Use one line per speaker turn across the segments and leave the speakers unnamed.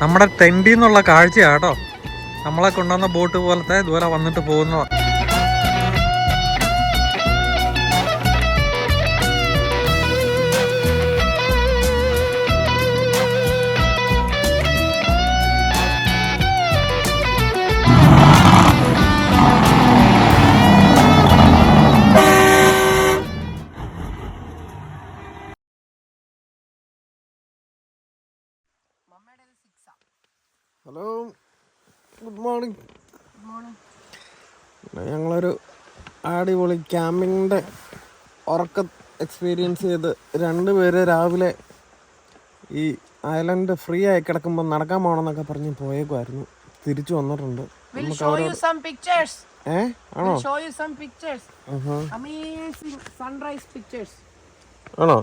നമ്മുടെ ടെൻറ്റിൽ നിന്നുള്ള കാഴ്ചയാട്ടോ. നമ്മളെ കൊണ്ടുവന്ന ബോട്ട് പോലത്തെ ഇതുപോലെ വന്നിട്ട് പോകുന്നതാണ്.
Hello, good morning. ഞങ്ങളൊരു അടിപൊളി ക്യാമ്പിങ്ങിൻ്റെ ഉറക്കം എക്സ്പീരിയൻസ് ചെയ്ത് 2 പേര് രാവിലെ ഈ ഐലൻഡ് ഫ്രീ ആയി കിടക്കുമ്പോൾ നടക്കാൻ പോകണമെന്നൊക്കെ പറഞ്ഞ് പോയേക്കുമായിരുന്നു. തിരിച്ചു വന്നിട്ടുണ്ട്. ആണോ?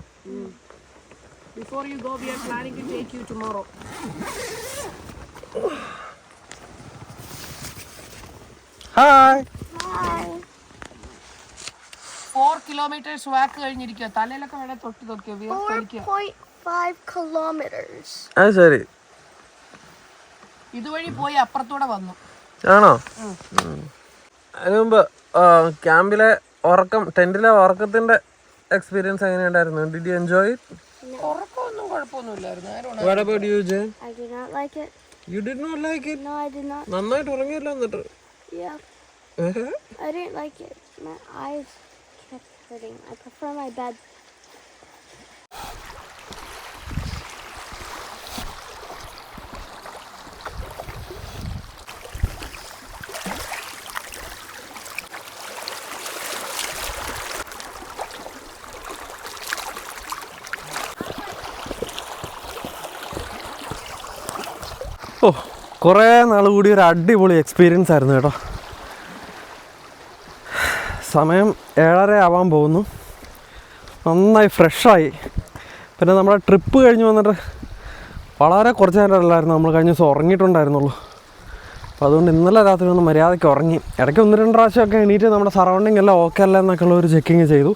Before you go, we are planning to take you tomorrow.
Hi.
Hi. 4 kilometers walk കഴിഞ്ഞിരിക്കുക. തലയിലൊക്കെ വേണേ തൊട്ട് നോക്കിയോ.
4.5 kilometers.
അത് ശരി.
ഇതുവഴി പോയി അപ്പുറത്തൂടെ വന്നു.
ആണോ? അതിന് മുമ്പ് ക്യാമ്പിലെ ഉറക്കം, ടെന്റിലെ ഉറക്കത്തിന്റെ എക്സ്പീരിയൻസ് എങ്ങനെയുണ്ടായിരുന്നു? Did you enjoy it?
ഉറക്കമൊന്നും കുഴപ്പമൊന്നുമില്ലായിരുന്നു.
What about you, Jane?
I did not like it.
You did not like it?
No, I did not.
നന്നായിട്ട് ഉറങ്ങിയല്ലോ എന്നിട്ട്.
Yeah. I didn't like it. My eyes kept hurting. I prefer my bed.
ഓ, കുറേ നാൾ കൂടി ഒരു അടിപൊളി experience ആയിരുന്നു കേട്ടോ. സമയം 7:30 ആവാൻ പോകുന്നു. നന്നായി ഫ്രഷായി. പിന്നെ നമ്മുടെ ട്രിപ്പ് കഴിഞ്ഞ് വന്നിട്ട് വളരെ കുറച്ച് നേരമല്ലായിരുന്നു നമ്മൾ കഴിഞ്ഞ ദിവസം ഉറങ്ങിയിട്ടുണ്ടായിരുന്നുള്ളൂ. അപ്പോൾ അതുകൊണ്ട് ഇന്നലെ രാത്രി ഒന്ന് മര്യാദയ്ക്ക് ഉറങ്ങി. ഇടയ്ക്ക് 1-2 പ്രാവശ്യമൊക്കെ എണീറ്റ് നമ്മുടെ സറൗണ്ടിങ് എല്ലാം ഓക്കെ അല്ല എന്നൊക്കെയുള്ള ഒരു ചെക്കിങ് ചെയ്തു.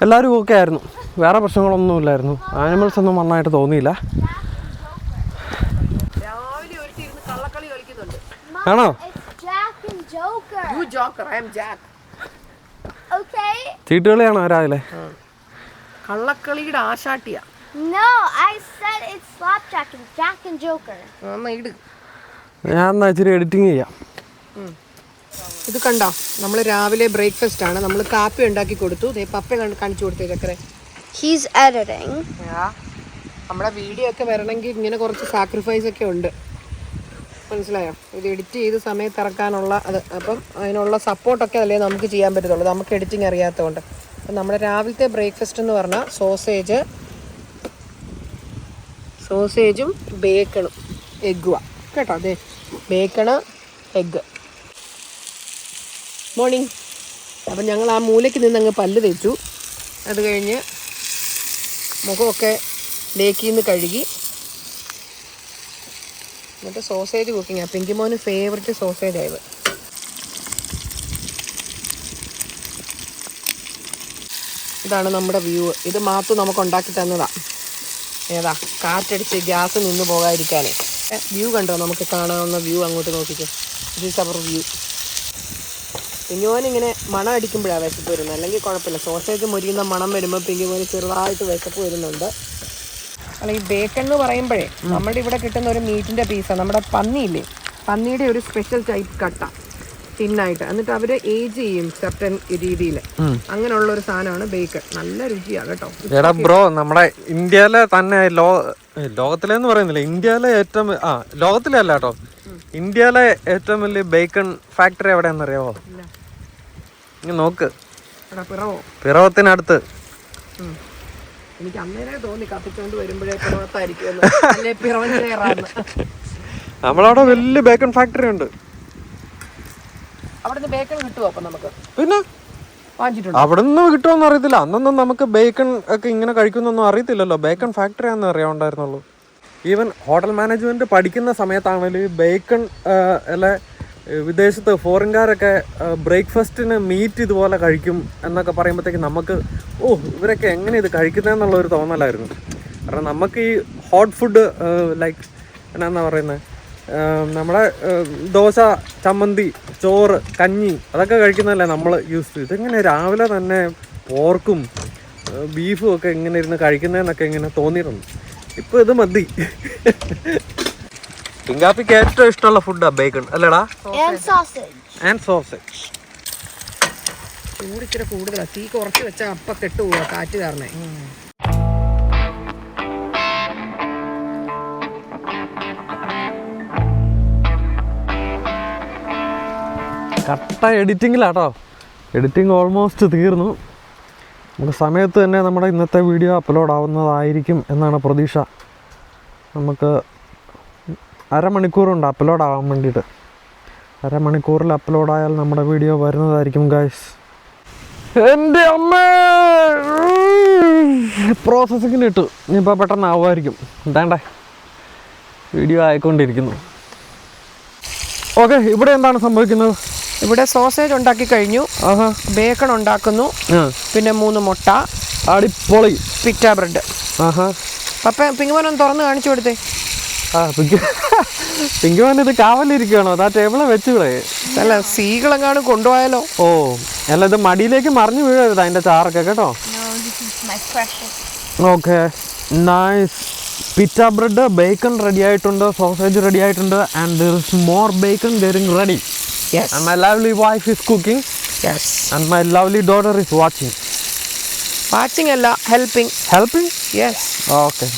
എല്ലാവരും ഓക്കെ ആയിരുന്നു, വേറെ പ്രശ്നങ്ങളൊന്നുമില്ലായിരുന്നു. ആനിമൽസ് ഒന്നും നന്നായിട്ട് തോന്നിയില്ല. ആണോ? ചീട്ടുകളിയാണോ രാവിലെ?
കള്ളക്കളിയുടെ ആശാട്ടിയാ.
No, I said it's Slapjack and Jack and Joker.
ഞാൻ എന്നാ ഇച്ചിരി എഡിറ്റിങ് ചെയ്യാം.
ഇത് കണ്ടോ, നമ്മൾ രാവിലെ ബ്രേക്ക്ഫാസ്റ്റ് ആണ്. നമ്മൾ കാപ്പി ഉണ്ടാക്കി കൊടുത്തു. പപ്പ കാണിച്ചു കൊടുത്തു ഇതൊക്കെ.
He's editing.
നമ്മുടെ വീഡിയോ ഒക്കെ വരണമെങ്കിൽ ഇങ്ങനെ കുറച്ച് സാക്രിഫൈസ് ഒക്കെ ഉണ്ട്, മനസ്സിലായോ? ഇത് എഡിറ്റ് ചെയ്ത് സമയത്ത് ഇറക്കാനുള്ള അപ്പം അതിനുള്ള സപ്പോർട്ടൊക്കെ അല്ലേ നമുക്ക് ചെയ്യാൻ പറ്റത്തുള്ളൂ, നമുക്ക് എഡിറ്റിംഗ് അറിയാത്തതുകൊണ്ട്. അപ്പം നമ്മുടെ രാവിലത്തെ ബ്രേക്ക്ഫാസ്റ്റ് എന്ന് പറഞ്ഞാൽ സോസേജും ബേക്കണും എഗ്ഗുവാ കേട്ടോ. അതെ, ബേക്കണ് എഗ്ഗ്. മോർണിംഗ്. അപ്പം ഞങ്ങൾ ആ മൂലയ്ക്ക് നിന്ന് അങ്ങ് പല്ല് തേച്ചു. അത് കഴിഞ്ഞ് മുഖമൊക്കെ ലേക്കിൽ നിന്ന് കഴുകി. എന്നിട്ട് സോസേജ് കുക്കിംഗ്. പിങ്കിമോന് ഫേവററ്റ് സോസേജ് ആയത്. ഇതാണ് നമ്മുടെ വ്യൂ. ഇത് മാത്തു നമുക്ക് ഉണ്ടാക്കി തന്നതാ. ഏതാ, കാറ്റടിച്ച് ഗ്യാസ് നിന്ന് പോകാതിരിക്കാനേ. വ്യൂ കണ്ടോ? നമുക്ക് കാണാവുന്ന വ്യൂ അങ്ങോട്ട് നോക്കിക്കോ. This our view. പിങ്കിമോനിങ്ങനെ മണം അടിക്കുമ്പോഴാണ് വിശപ്പ് വരുന്നത്, അല്ലെങ്കിൽ കുഴപ്പമില്ല. സോസേജ് മുരിയുന്ന മണം വരുമ്പോൾ പിങ്കിമോന് ചെറുതായിട്ട് വിശപ്പ് വരുന്നുണ്ട്. അല്ല, ഈ ബേക്കൺ എന്ന് പറയുമ്പോഴേ നമ്മുടെ ഇവിടെ കിട്ടുന്ന ഒരു മീറ്റിൻ്റെ പീസാണ്. നമ്മുടെ പന്നിയില്ലേ, പന്നിയുടെ ഒരു സ്പെഷ്യൽ ടൈപ്പ് കട്ട തിന്നായിട്ട്. എന്നിട്ട് അവർ ഏജ് ചെയ്യും സെർട്ടൻ രീതിയിൽ. അങ്ങനെയുള്ള ഒരു സാധനമാണ് ബേക്കൺ. നല്ല രുചിയാണ് കേട്ടോ.
എടാ ബ്രോ, നമ്മുടെ ഇന്ത്യയിലെ തന്നെ ലോകത്തിലെന്ന് പറയുന്നില്ല, ഇന്ത്യയിലെ ഏറ്റവും ലോകത്തിലെ അല്ല കേട്ടോ, ഇന്ത്യയിലെ ഏറ്റവും വലിയ ബേക്കൺ ഫാക്ടറി എവിടെയാണെന്നറിയാമോ? നോക്ക്, പിറവത്തിനടുത്ത്.
എനിക്ക് അന്നേരം തോന്നി കത്തിച്ചോണ്ട് വരുമ്പോഴേ പിറവത്തായിരിക്കും.
നമ്മളവിടെ വലിയ ബേക്കൺ ഫാക്ടറി ഉണ്ട്.
അവിടുന്ന് ബേക്കൺ കിട്ടുമോ? അപ്പൊ നമുക്ക്
പിന്നെ അവിടെ നിന്ന് കിട്ടുമെന്ന് അറിയത്തില്ല. അന്നൊന്നും നമുക്ക് ബേക്കൺ ഒക്കെ ഇങ്ങനെ കഴിക്കുന്നൊന്നും അറിയത്തില്ലല്ലോ. ബേക്കൺ ഫാക്ടറി ആണെന്ന് അറിയാവുണ്ടായിരുന്നുള്ളൂ. ഈവൻ ഹോട്ടൽ മാനേജ്മെന്റ് പഠിക്കുന്ന സമയത്താണെങ്കിൽ ബേക്കൺ അല്ലെ വിദേശത്ത് ഫോറിൻകാരൊക്കെ ബ്രേക്ക്ഫാസ്റ്റിന് മീറ്റ് ഇതുപോലെ കഴിക്കും എന്നൊക്കെ പറയുമ്പോഴത്തേക്ക് നമുക്ക് ഇവരൊക്കെ എങ്ങനെ ഇത് കഴിക്കുന്നതെന്നുള്ളൊരു തോന്നലായിരുന്നു. കാരണം നമുക്ക് ഈ ഹോട്ട് ഫുഡ് ലൈക്ക് എന്നാ പറയുന്നത്, നമ്മുടെ ദോശ, ചമ്മന്തി, ചോറ്, കഞ്ഞി അതൊക്കെ കഴിക്കുന്നതല്ലേ നമ്മൾ യൂസ് ചെയ്ത്. ഇതെങ്ങനെ രാവിലെ തന്നെ പോർക്കും ബീഫും ഒക്കെ ഇങ്ങനെ ഇരുന്ന് കഴിക്കുന്നതെന്നൊക്കെ ഇങ്ങനെ തോന്നിയിരുന്നു. ഇപ്പോൾ ഇത് മതി. പിങ്കാപ്പിക്ക് ഏറ്റവും ഇഷ്ടമുള്ള ഫുഡാണ് ബേക്കൺ അല്ലേടാ?
And sausage.
And sausage.
ചൂടിച്ചിരി കൂടുതലാണ്. തീ കുറച്ച് വെച്ചാൽ അപ്പം കെട്ടു പോവാ കാറ്റ് കാരണേ.
കട്ട എഡിറ്റിങ്ങിലാട്ടോ. എഡിറ്റിംഗ് ഓൾമോസ്റ്റ് തീർന്നു. നമുക്ക് സമയത്ത് തന്നെ നമ്മുടെ ഇന്നത്തെ വീഡിയോ അപ്ലോഡ് ആവുന്നതായിരിക്കും എന്നാണ് പ്രതീക്ഷ. നമുക്ക് അരമണിക്കൂറുണ്ട് അപ്ലോഡ് ആവാൻ വേണ്ടിയിട്ട്. അരമണിക്കൂറിൽ അപ്ലോഡ് ആയാൽ നമ്മുടെ വീഡിയോ വരുന്നതായിരിക്കും ഗൈസ്. എൻ്റെ അമ്മ പ്രോസസ്സിങ്ങിന് ഇട്ടു. ഇനിയിപ്പോൾ പെട്ടെന്ന് ആവുമായിരിക്കും. എന്താണ്ടേ വീഡിയോ ആയിക്കൊണ്ടിരിക്കുന്നു. ഓക്കെ, ഇവിടെ എന്താണ് സംഭവിക്കുന്നത്?
ഇവിടെ സോസേജ് ഉണ്ടാക്കി കഴിഞ്ഞു. ബേക്കൺ ഉണ്ടാക്കുന്നു. പിന്നെ 3 മുട്ട.
അടിപൊളി.
പിറ്റ ബ്രെഡ്. പപ്പ പിങ്കുമോനൊന്ന് തുറന്ന് കാണിച്ചു കൊടുത്തേ.
പിങ്കുമോൻ ഇത് കാവലിരിക്കുകയാണോ? അതാ ടേബിളെ വെച്ചുകൂടെ?
അല്ല, സീകളെങ്ങാനും കൊണ്ടുപോയാലോ?
ഓ അല്ല, ഇത് മടിയിലേക്ക് മറിഞ്ഞു വീഴരുത് അതിൻ്റെ ചാറൊക്കെ കേട്ടോ. Okay, nice. Pita bread, bacon ready ആയിട്ടുണ്ട്, സോസേജ് റെഡി ആയിട്ടുണ്ട്. And there is more bacon getting ready.
Yes.
And my lovely wife is cooking.
Yes.
And my lovely daughter is watching.
Watching അല്ല, helping.
Helping?
Yes.
Okay.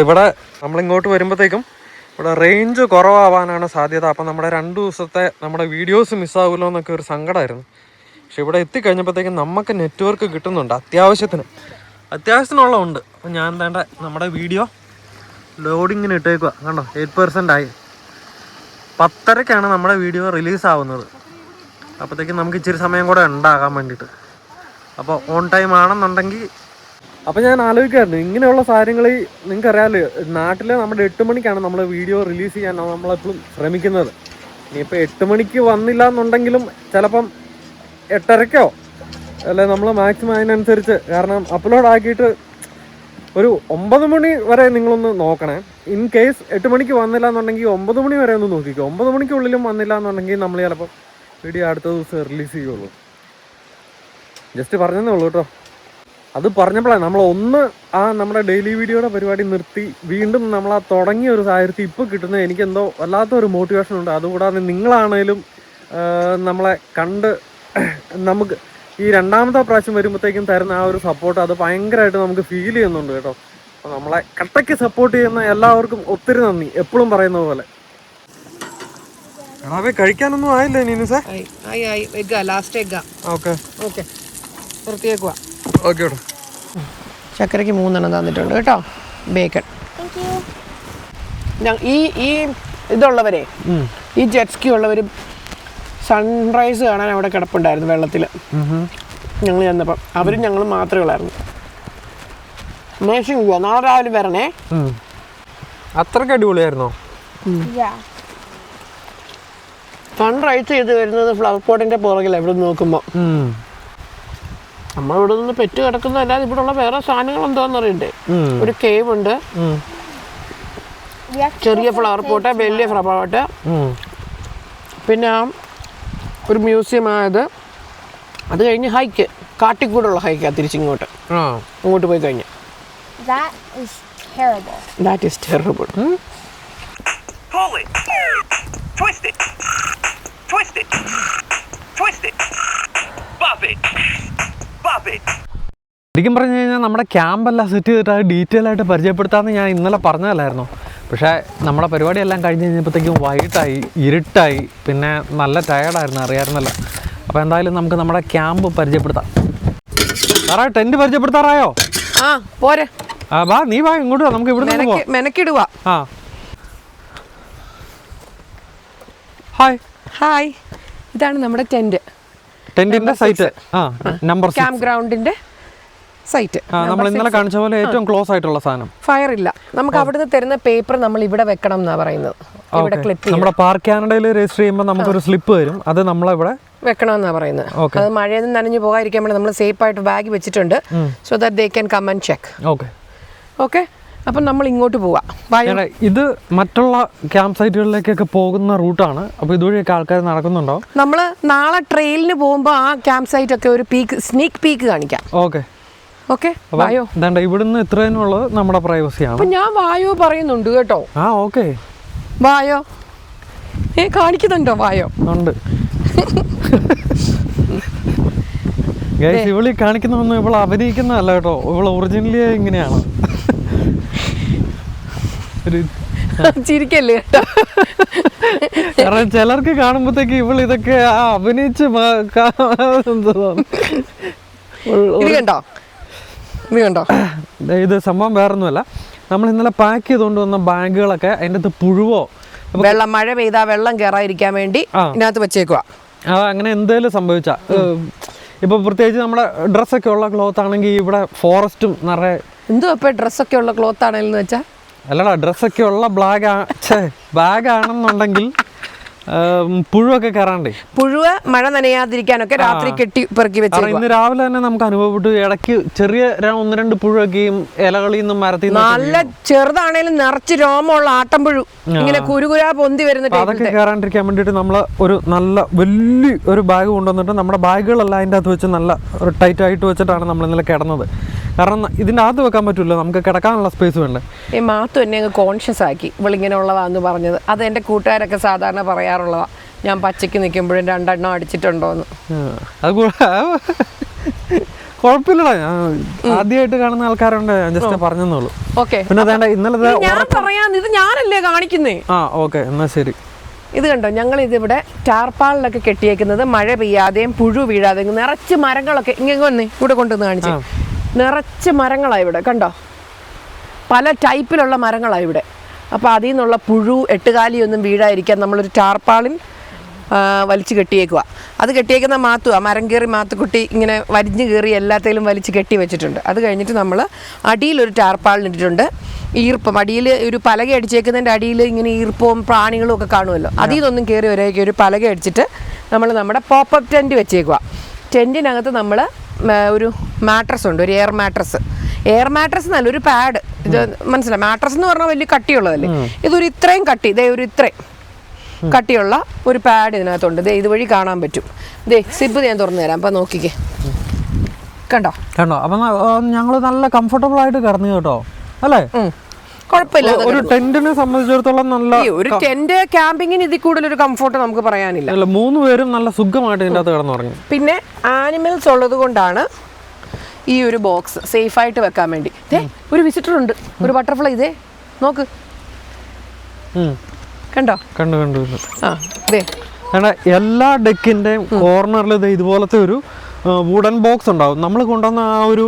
ഇവിടെ നമ്മളിങ്ങോട്ട് വരുമ്പോഴത്തേക്കും ഇവിടെ range കുറവാകാനാണ് സാധ്യത. അപ്പം നമ്മുടെ 2 ദിവസത്തെ നമ്മുടെ വീഡിയോസ് മിസ്സാകുമല്ലോ എന്നൊക്കെ ഒരു സങ്കടമായിരുന്നു. പക്ഷെ ഇവിടെ എത്തിക്കഴിഞ്ഞപ്പോഴത്തേക്കും നമുക്ക് നെറ്റ്വർക്ക് കിട്ടുന്നുണ്ട് അത്യാവശ്യത്തിനുള്ള ഉണ്ട്. അപ്പം ഞാൻ വേണ്ട നമ്മുടെ വീഡിയോ ലോഡിങ്ങിന് ഇട്ടേക്കുക. കണ്ടോ, 8% ആയി. 10:30 നമ്മുടെ വീഡിയോ റിലീസാവുന്നത്. അപ്പോഴത്തേക്കും നമുക്ക് ഇച്ചിരി സമയം കൂടെ ഉണ്ടാകാൻ വേണ്ടിയിട്ട്. അപ്പോൾ ഓൺ ടൈം ആണെന്നുണ്ടെങ്കിൽ. അപ്പോൾ ഞാൻ ആലോചിക്കായിരുന്നു, ഇങ്ങനെയുള്ള കാര്യങ്ങൾ നിങ്ങൾക്കറിയാമല്ലോ, നാട്ടിൽ നമ്മുടെ 8 മണിക്കാണ് നമ്മൾ വീഡിയോ റിലീസ് ചെയ്യാൻ നമ്മളെപ്പോഴും ശ്രമിക്കുന്നത്. ഇനിയിപ്പോൾ 8 മണിക്ക് വന്നില്ല എന്നുണ്ടെങ്കിലും ചിലപ്പം 8:30 അല്ലെ നമ്മൾ മാക്സിമം അതിനനുസരിച്ച്. കാരണം അപ്ലോഡ് ആക്കിയിട്ട് ഒരു 9 മണി വരെ നിങ്ങളൊന്ന് നോക്കണേ. ഇൻ കേസ് 8 മണിക്ക് വന്നില്ല എന്നുണ്ടെങ്കിൽ 9 മണി വരെ ഒന്ന് നോക്കിക്കോ. 9 മണിക്കുള്ളിലും വന്നില്ല എന്നുണ്ടെങ്കിൽ നമ്മൾ ചിലപ്പോൾ വീഡിയോ അടുത്ത ദിവസം റിലീസ് ചെയ്യുള്ളൂ. ജസ്റ്റ് പറഞ്ഞതേ ഉള്ളൂ കേട്ടോ. അത് പറഞ്ഞപ്പോഴാണ് നമ്മുടെ ഡെയിലി വീഡിയോയുടെ പരിപാടി നിർത്തി വീണ്ടും നമ്മൾ ആ തുടങ്ങിയ ഒരു സാഹചര്യത്തിൽ ഇപ്പോൾ കിട്ടുന്നത് എനിക്കെന്തോ വല്ലാത്തൊരു മോട്ടിവേഷൻ ഉണ്ട്. അതുകൂടാതെ നിങ്ങളാണേലും നമ്മളെ കണ്ട് നമുക്ക് ഈ 2ാമത്തെ പ്രാവശ്യം വരുമ്പോഴത്തേക്കും തരുന്ന ആ ഒരു സപ്പോർട്ട് അത് ഭയങ്കരമായിട്ട് നമുക്ക് ഫീൽ ചെയ്യുന്നുണ്ട് കേട്ടോ. അപ്പോൾ നമ്മളെ കട്ടയ്ക്ക് സപ്പോർട്ട് ചെയ്യുന്ന എല്ലാവർക്കും ഒത്തിരി നന്ദി. എപ്പോഴും പറയുന്ന പോലെ. കഴിക്കാനൊന്നും ആയില്ലേ നീനുസേ?
ലാസ്റ്റ് എഗ്ഗാ.
ഓക്കെ
ഓക്കെ, നിർത്തിയേക്കുവാ.
ഓക്കെ കേട്ടോ.
ചക്കരയ്ക്ക് 3 തന്നിട്ടുണ്ട് കേട്ടോ. ബേക്കൺ. ഈ ഇതുള്ളവരെ, ഈ ജെറ്റ്സ്കി ഉള്ളവർ സൺറൈസ് കാണാൻ അവിടെ കിടപ്പുണ്ടായിരുന്നു വെള്ളത്തിൽ. ഞങ്ങൾ ചെന്നപ്പം അവരും ഞങ്ങളും മാത്രമേ ഉള്ളായിരുന്നു. മേശിങ് നാളെ രാവിലെ വരണേ.
അത്രയ്ക്ക് അടിപൊളിയായിരുന്നോ?
സൺറൈസ് ചെയ്ത് വരുന്നത് ഫ്ലവർ പോട്ടിന്റെ പുറകിൽ എവിടെ നോക്കുമ്പോൾ നമ്മളിവിടെ നിന്ന് പെറ്റ് കിടക്കുന്നതല്ലാതെ ഇവിടെ ഉള്ള വേറെ സാധനങ്ങൾ എന്താന്ന് അറിയണ്ടേ. ഒരു കേവ് ഉണ്ട്, ചെറിയ ഫ്ലവർ പോട്ട്, വലിയ ഫ്ലവർ പോട്ട്, പിന്നെ ഒരു മ്യൂസിയം ആയത്. അത് കഴിഞ്ഞ് ഹൈക്ക്, കാട്ടിക്കൂടുള്ള ഹൈക്കാ തിരിച്ചിങ്ങോട്ട് അങ്ങോട്ട് പോയി കഴിഞ്ഞ്. That is terrible.
Pull it. Twist it. Twist it. Twist it. Bop it. Bop it.
ശരിക്കും പറഞ്ഞു കഴിഞ്ഞാൽ നമ്മുടെ ക്യാമ്പെല്ലാം സെറ്റ് ചെയ്തിട്ട് അത് ഡീറ്റെയിൽ ആയിട്ട് പരിചയപ്പെടുത്താമെന്ന് ഞാൻ ഇന്നലെ പറഞ്ഞതല്ലായിരുന്നു. പക്ഷേ നമ്മുടെ പരിപാടിയെല്ലാം കഴിഞ്ഞ് കഴിഞ്ഞപ്പോഴത്തേക്കും വൈകിട്ടായി, ഇരുട്ടായി, പിന്നെ നല്ല ടയർഡായിരുന്നു, അറിയാമായിരുന്നല്ലോ. അപ്പോൾ എന്തായാലും നമുക്ക് നമ്മുടെ ക്യാമ്പ് പരിചയപ്പെടുത്താം. സാറേ, ടെൻറ്റ് പരിചയപ്പെടുത്താറായോ?
ആ പോരെ.
വാ, നീ വാ, ഇങ്ങോട്ട് വാ, നമുക്ക് ഇവിടെ
മെനക്കിടുക.
ആ ഹായ്
ഹായ്, ഇതാണ് നമ്മുടെ
ടെന്റിന്റെ സൈറ്റ്. നമ്പർ
ക്യാമ്പ് ഗ്രൗണ്ടിന്റെ സൈറ്റ്.
നമ്മൾ ഇന്നലെ കാണിച്ച പോലെ ഏറ്റവും ക്ലോസ് ആയിട്ടുള്ള സാധനം.
ഫയർ ഇല്ല. നമുക്ക് അവിടുന്ന് തരുന്ന പേപ്പർ നമ്മൾ ഇവിടെ വെക്കണം എന്നാ പറയുന്നത്. ഇവിടെ ക്ലിപ്പ്
നമ്മുടെ പാർക്ക് കാനഡയിൽ രജിസ്റ്റർ ചെയ്യുമ്പോൾ നമുക്കൊരു സ്ലിപ്പ് വരും, അത് നമ്മളിവിടെ
വെക്കണമെന്നാണ് പറയുന്നത്. അത് മഴയൊന്നും നനഞ്ഞു പോകാതിരിക്കാൻ വേണ്ടി നമ്മൾ സേഫ് ആയിട്ട് ബാഗ് വെച്ചിട്ടുണ്ട്. So that they can come and check. Okay, അപ്പം നമ്മൾ ഇങ്ങോട്ട് പോവാം.
ഇത് മറ്റുള്ള ക്യാമ്പ് സൈറ്റുകളിലേക്കൊക്കെ പോകുന്ന റൂട്ടാണ്. അപ്പോൾ ഇതുവഴിയൊക്കെ ആൾക്കാർ നടക്കുന്നുണ്ടോ?
നമ്മൾ നാളെ ട്രെയിലിന് പോകുമ്പോൾ ആ ക്യാമ്പ് സൈറ്റ് ഒക്കെ ഒരു സ്നീക്ക് പീക്ക് കാണിക്കാം. ഓക്കെ വായോ.
ഇവിടുന്ന് ഇത്രയുള്ളത് നമ്മുടെ പ്രൈവസിയാണ്.
അപ്പം ഞാൻ വായോ പറയുന്നുണ്ട് കേട്ടോ.
ഓക്കെ
വായോ കാണിക്കുന്നുണ്ടോ? വായോ
ഉണ്ട്. ഇവളി കാണിക്കുന്നൊന്നും ഇവള് അഭിനയിക്കുന്നതല്ല കേട്ടോ, ഇവള് ഒറിജിനലി ഇങ്ങനെയാണ്.
ചിരിക്കല്ലേ?
കാരണം ചിലർക്ക് കാണുമ്പോഴത്തേക്ക് ഇവൾ ഇതൊക്കെ അഭിനയിച്ച് ഇത് സംഭവം വേറൊന്നുമല്ല. നമ്മൾ ഇന്നലെ പാക്ക് ചെയ്തുകൊണ്ട് വന്ന ബാഗുകളൊക്കെ അതിൻ്റെ അകത്ത് പുഴുവോ
വെള്ളം മഴ പെയ്താൽ വെള്ളം കയറാതിരിക്കാൻ വേണ്ടി ഇതിനകത്ത് വെച്ചേക്കുക.
അങ്ങനെ എന്തേലും സംഭവിച്ചാൽ ഇപ്പൊ പ്രത്യേകിച്ച് നമ്മുടെ ഡ്രസ്സൊക്കെ ഉള്ള ക്ലോത്ത് ആണെങ്കിൽ ഇവിടെ ഫോറസ്റ്റും നിറയെ.
എന്തോ ഇപ്പൊ ഡ്രസ്സൊക്കെ ഉള്ള ക്ലോത്ത് ആണെന്ന് വെച്ചാ
അല്ലടാ, ഡ്രസ്സൊക്കെ ഉള്ള ബാഗ് ആണെന്നുണ്ടെങ്കിൽ പുഴുവൊക്കെ കയറാണ്ടേ.
പുഴുവ് മഴ നനയാതിരിക്കാനൊക്കെ രാത്രി കെട്ടി പെറുക്കി വെച്ചു.
ഇന്ന് രാവിലെ തന്നെ നമുക്ക് അനുഭവപ്പെട്ടു, ഇടയ്ക്ക് ചെറിയ 1-2 പുഴുവൊക്കെയും ഇലകളിൽ നിന്നും മരത്തിൽ
നല്ല ചെറുതാണേലും നിറച്ച് രോമമുള്ള ആട്ടംപുഴു ഇങ്ങനെ കുരുകുരാ പൊന്തി വരുന്ന.
അതൊക്കെ കയറാണ്ടിരിക്കാൻ വേണ്ടിയിട്ട് നമ്മൾ ഒരു നല്ല വലിയ ഒരു ബാഗ് കൊണ്ടുവന്നിട്ട് നമ്മുടെ ബാഗുകളെല്ലാം അതിൻ്റെ അകത്ത് വെച്ച് നല്ല ഒരു ടൈറ്റ് ആയിട്ട് വെച്ചിട്ടാണ് നമ്മൾ ഇന്നലെ കിടന്നത്. കാരണം ഇതിൻ്റെ അകത്ത് വെക്കാൻ പറ്റില്ല, നമുക്ക് കിടക്കാനുള്ള സ്പേസ് വേണ്ടേ.
ഈ മാത്തു എന്നെ അങ്ങ് കോൺഷ്യസ് ആക്കി ഇവളിങ്ങനെ ഉള്ളതാന്ന് പറഞ്ഞത്. അത് എൻ്റെ കൂട്ടുകാരൊക്കെ സാധാരണ പറയാറുള്ളതാ, ഞാൻ പച്ചയ്ക്ക് നിൽക്കുമ്പോഴും 2 എണ്ണം അടിച്ചിട്ടുണ്ടോന്ന്.
അത് കുഴപ്പമില്ലടാ, ഞാൻ ആദ്യമായിട്ട് കാണുന്ന ആൾക്കാരുണ്ട്, ഞാൻ ജസ്റ്റ് പറഞ്ഞെന്നുള്ളൂ.
ഓക്കെ,
പിന്നെ വേണ്ട ഇന്നലെ
ഞാൻ പറയാം, ഇത് ഞാനല്ലേ കാണിക്കുന്നേ.
ഓക്കെ എന്നാ ശരി.
ഇത് കണ്ടോ, ഞങ്ങൾ ഇതിവിടെ ടാർപ്പാളിലൊക്കെ കെട്ടിയേക്കുന്നത് മഴ പെയ്യാതെയും പുഴു വീഴാതെയും നിറച്ച് മരങ്ങളൊക്കെ ഇങ്ങനെ വന്നേ ഇവിടെ കൊണ്ടുവന്ന് കാണിച്ചു. നിറച്ച് മരങ്ങളാണ് ഇവിടെ, കണ്ടോ, പല ടൈപ്പിലുള്ള മരങ്ങളാണ് ഇവിടെ. അപ്പോൾ അതിൽ നിന്നുള്ള പുഴു എട്ടുകാലിയൊന്നും വീഴാതിരിക്കാൻ നമ്മളൊരു ടാർപ്പാളിൻ വലിച്ചു കെട്ടിയേക്കുക. അത് കെട്ടിയേക്കുന്ന മരം കയറി മാത്തുക്കുട്ടി ഇങ്ങനെ വലിഞ്ഞു കയറി എല്ലാത്തേലും വലിച്ച് കെട്ടി വെച്ചിട്ടുണ്ട്. അത് കഴിഞ്ഞിട്ട് നമ്മൾ അടിയിലൊരു ടാർപ്പാളിനിട്ടിട്ടുണ്ട്. ഈർപ്പം അടിയിൽ ഒരു പലക അടിച്ചേക്കുന്നതിൻ്റെ അടിയിൽ ഇങ്ങനെ ഈർപ്പവും പ്രാണികളും ഒക്കെ കാണുമല്ലോ, അതിൽ നിന്നൊന്നും കയറി വരേക്ക് ഒരു പലക അടിച്ചിട്ട് നമ്മൾ നമ്മുടെ പോപ്പപ്പ് ടെൻറ്റ് വെച്ചേക്കുക. ടെൻറ്റിനകത്ത് നമ്മൾ ഒരു മാട്രസ് ഉണ്ട്, ഒരു എയർ മാട്രസ് നല്ലൊരു പാഡ്. ഇത് മനസ്സിലായി, മാട്രസ് എന്ന് പറഞ്ഞാൽ വലിയ കട്ടിയുള്ളതല്ലേ, ഇതൊരു ഇത്രയും കട്ടി, ഒരു ഇത്രയും കട്ടിയുള്ള ഒരു പാഡ് ഇതിനകത്തുണ്ട്. ഇതുവഴി കാണാൻ പറ്റും. സിബ് ഞാൻ തുറന്നു തരാം, അപ്പം നോക്കിക്കേ, കണ്ടോ.
അപ്പം ഞങ്ങൾ നല്ല കംഫർട്ടബിൾ ആയിട്ട് കിടന്നു കേട്ടോ, അല്ലേ?
കുഴപ്പമില്ല.
ഒരു ടെന്റിനെ സംബന്ധിച്ചിടത്തോളം നല്ല
ഒരു ടെന്റ് ക്യാമ്പിങ്ങിന് ഇതിൽ കൂടുതൽ ഒരു കംഫർട്ട് നമുക്ക് പറയാനില്ല.
3 പേരും നല്ല സുഖമായിട്ട് ഇതിൻ്റെ അകത്ത് കിടന്നുറങ്ങി.
പിന്നെ ആനിമൽസ് ഉള്ളത് കൊണ്ടാണ് ഈ ഒരു ബോക്സ് സേഫ് ആയിട്ട് വെക്കാൻ വേണ്ടി. ഒരു വിസിറ്റർ ഉണ്ട്, ഒരു ബട്ടർഫ്ലൈ. നോക്ക്, കണ്ടോ?
കണ്ടു.
എല്ലാ
ഡെക്കിന്റെയും കോർണറിൽ ഇതുപോലത്തെ ഒരു വുഡൻ ബോക്സ് ഉണ്ടാവും. നമ്മൾ കൊണ്ടുവന്ന ആ ഒരു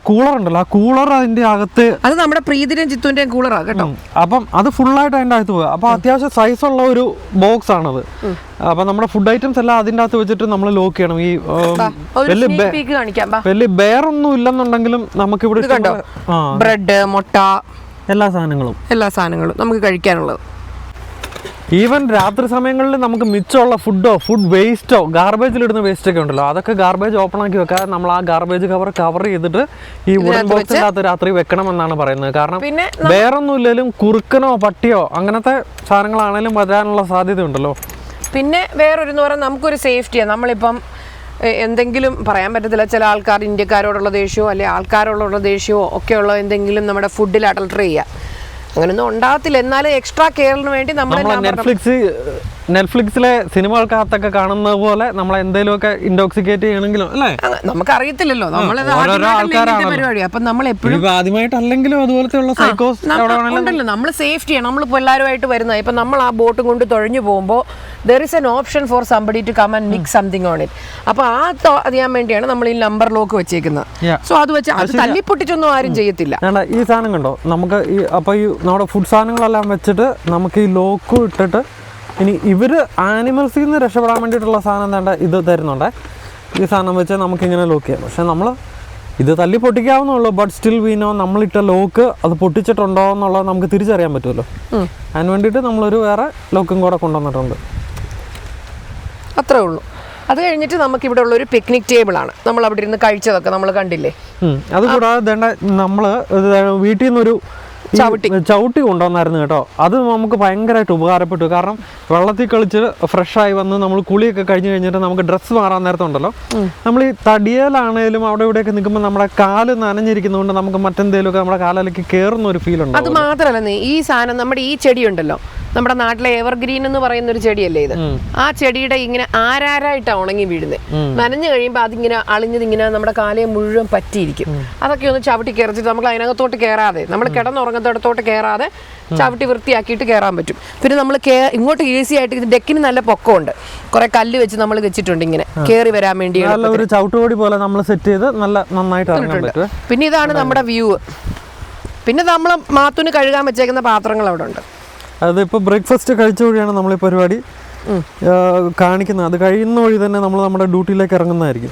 കൂളർ ഉണ്ടല്ലോ, ആ കൂളർ അതിന്റെ അകത്ത്,
അത് നമ്മുടെ പ്രീതിന്റെയും ചിത്തുവിന്റെയും കൂളറാണ് കേട്ടോ.
അപ്പം അത് ഫുള്ളായിട്ട് അതിൻ്റെ അകത്ത് പോകുക. അപ്പം അത്യാവശ്യം സൈസുള്ള ഒരു ബോക്സ് ആണത്. അപ്പം നമ്മുടെ ഫുഡ് ഐറ്റംസ് എല്ലാം അതിൻ്റെ അകത്ത് വെച്ചിട്ട് നമ്മൾ ലോക്ക് ചെയ്യണം. ഈ വലിയ ബെയറൊന്നും ഇല്ലെന്നുണ്ടെങ്കിലും നമുക്കിവിടെ
ബ്രെഡ്, മുട്ട,
എല്ലാ സാധനങ്ങളും
നമുക്ക് കഴിക്കാനുള്ളത്.
ഈവൻ രാത്രി സമയങ്ങളിൽ നമുക്ക് മിച്ചമുള്ള ഫുഡ് വേസ്റ്റോ ഗാർബേജിലിടുന്ന വേസ്റ്റ് ഒക്കെ ഉണ്ടല്ലോ, അതൊക്കെ ഗാർബേജ് ഓപ്പൺ ആക്കി വെക്കാൻ നമ്മൾ ആ ഗാർബേജ് കവർ ചെയ്തിട്ട് ഈ വുഡൻ ബോക്സിനകത്ത് രാത്രി വെക്കണം എന്നാണ് പറയുന്നത്. കാരണം വേറൊന്നും ഇല്ലെങ്കിലും കുറുക്കനോ പട്ടിയോ അങ്ങനത്തെ സാധനങ്ങളാണേലും വരാനുള്ള സാധ്യത ഉണ്ടല്ലോ.
പിന്നെ വേറൊരു പറഞ്ഞാൽ നമുക്കൊരു സേഫ്റ്റിയാണ്. നമ്മളിപ്പം എന്തെങ്കിലും പറയാൻ പറ്റത്തില്ല, ചില ആൾക്കാർ ഇന്ത്യക്കാരോടുള്ള ദേഷ്യമോ അല്ലെങ്കിൽ ആൾക്കാരോടുള്ള ദേഷ്യമോ ഒക്കെയുള്ള എന്തെങ്കിലും നമ്മുടെ ഫുഡിൽ അഡൾട്ടർ ചെയ്യുക, അങ്ങനെയൊന്നും ഉണ്ടാകത്തില്ല. എന്നാലും എക്സ്ട്രാ കെയറിന് വേണ്ടി
നെറ്റ്ഫ്ലിക്സിലെ സിനിമകൾക്കകത്തൊക്കെ കാണുന്നത് പോലെ നമ്മളെ എന്തെങ്കിലുമൊക്കെ ഇൻടോക്സിക്കേറ്റ് ചെയ്യണമെങ്കിലും അല്ലേ,
നമുക്കറിയത്തില്ലല്ലോ. പരിപാടി അപ്പം നമ്മൾ എപ്പോഴും
ആദ്യമായിട്ടല്ലെങ്കിലും അതുപോലത്തെയുള്ള സൈക്കോസ്
ഉണ്ടല്ലോ. നമ്മൾ സേഫ്റ്റിയാണ്. നമ്മളിപ്പോൾ എല്ലാവരുമായിട്ട് വരുന്നത്. ഇപ്പം നമ്മൾ ആ ബോട്ടും കൊണ്ട് തുഴഞ്ഞു പോകുമ്പോൾ there is an option for somebody to come and mix something on it. അപ്പോൾ അറിയാൻ വേണ്ടിയാണ് നമ്മൾ ഈ നമ്പർ ലോക്ക് വെച്ചേക്കുന്നത്. സോ അത് വെച്ച് അത് തല്ലിപ്പൊട്ടിച്ചൊന്നും ആരും ചെയ്യത്തില്ല.
ഈ സാധനം കണ്ടോ, നമുക്ക് ഈ അപ്പോൾ ഈ നമ്മുടെ ഫുഡ് സാധനങ്ങളെല്ലാം വെച്ചിട്ട് നമുക്ക് ഈ ലോക്ക് ഇട്ടിട്ട് ഇനി ഇവർ ആനിമൽസിൽ നിന്ന് രക്ഷപ്പെടാൻ വേണ്ടിയിട്ടുള്ള സാധനം ഇത് തരുന്നുണ്ട്. ഈ സാധനം വെച്ച് നമുക്കിങ്ങനെ ലോക്ക് ചെയ്യാം. പക്ഷെ നമ്മൾ ഇത് തല്ലി പൊട്ടിക്കാവുന്നുള്ളൂ, ബട്ട് സ്റ്റിൽ വീനോ നമ്മളിട്ട ലോക്ക് അത് പൊട്ടിച്ചിട്ടുണ്ടോ എന്നുള്ളത് നമുക്ക് തിരിച്ചറിയാൻ പറ്റുമല്ലോ. അതിന് വേണ്ടിയിട്ട് നമ്മളൊരു വേറെ ലോക്കും കൂടെ കൊണ്ടുവന്നിട്ടുണ്ട്.
അത്രേ ഉള്ളൂ. അത് കഴിഞ്ഞിട്ട് നമുക്ക് ഇവിടെ ഉള്ളൊരു പിക്നിക് ടേബിളാണ്. നമ്മൾ അവിടെ ഇരുന്ന് കഴിച്ചതൊക്കെ നമ്മൾ കണ്ടില്ലേ.
അതുകൂടാതെ നമ്മൾ വീട്ടിൽ നിന്നൊരു ചവിട്ടി കൊണ്ടുവന്നായിരുന്നു കേട്ടോ. അത് നമുക്ക് ഭയങ്കരമായിട്ട് ഉപകാരപ്പെട്ടു. കാരണം വെള്ളത്തിൽ കളിച്ച് ഫ്രഷായി വന്ന് നമ്മൾ കുളിയൊക്കെ കഴിഞ്ഞ് കഴിഞ്ഞിട്ട് നമുക്ക് ഡ്രസ്സ് മാറാൻ നേരത്തുണ്ടല്ലോ, നമ്മൾ ഈ തടിയലാണേലും അവിടെ ഇവിടെയൊക്കെ നിൽക്കുമ്പോൾ നമ്മുടെ കാല് നനഞ്ഞിരിക്കുന്നതുകൊണ്ട് നമുക്ക് മറ്റെന്തെങ്കിലുമൊക്കെ നമ്മുടെ കാലിലേക്ക് കയറുന്ന ഒരു ഫീൽ ഉണ്ട്.
അത് മാത്രമല്ല, ഈ സാധനം നമ്മുടെ ഈ ചെടി ഉണ്ടല്ലോ, നമ്മുടെ നാട്ടിലെ എവർഗ്രീൻ എന്ന് പറയുന്ന ഒരു ചെടിയല്ലേ ഇത്. ആ ചെടിയുടെ ഇങ്ങനെ ആരാരായിട്ടാണ് ഉണങ്ങി വീഴുന്നത്. നനഞ്ഞു കഴിയുമ്പോൾ അതിങ്ങനെ അളിഞ്ഞതിങ്ങനെ നമ്മുടെ കാലയെ മുഴുവൻ പറ്റിയിരിക്കും. അതൊക്കെ ഒന്ന് ചവിട്ടി കയറിച്ചിട്ട് നമുക്ക് അതിനകത്തോട്ട് കയറാതെ, നമ്മൾ കിടന്നുറങ്ങുന്നിടത്തോട്ട് കയറാതെ ചവിട്ടി വൃത്തിയാക്കിയിട്ട് കയറാൻ പറ്റും. പിന്നെ നമ്മൾ ഇങ്ങോട്ട് ഈസി ആയിട്ട് ഇത് ഡെക്കിന് നല്ല പൊക്കമുണ്ട്, കുറെ കല്ല് വെച്ച് നമ്മൾ വെച്ചിട്ടുണ്ട് ഇങ്ങനെ കയറി വരാൻ വേണ്ടി.
ഒരു ചവിട്ടുപടി പോലെ നമ്മൾ സെറ്റ് ചെയ്ത് നന്നായിട്ട്.
പിന്നെ ഇതാണ് നമ്മുടെ വ്യൂ. പിന്നെ നമ്മൾ മാത്തൂന് കഴുകാൻ വെച്ചേക്കുന്ന പാത്രങ്ങൾ അവിടെ ഉണ്ട്.
അതിപ്പോൾ ബ്രേക്ക്ഫാസ്റ്റ് കഴിച്ച വഴിയാണ് നമ്മൾ ഈ പരിപാടി കാണിക്കുന്നത്. അത് കഴിയുന്ന വഴി തന്നെ നമ്മൾ നമ്മുടെ ഡ്യൂട്ടിയിലേക്ക് ഇറങ്ങുന്നതായിരിക്കും.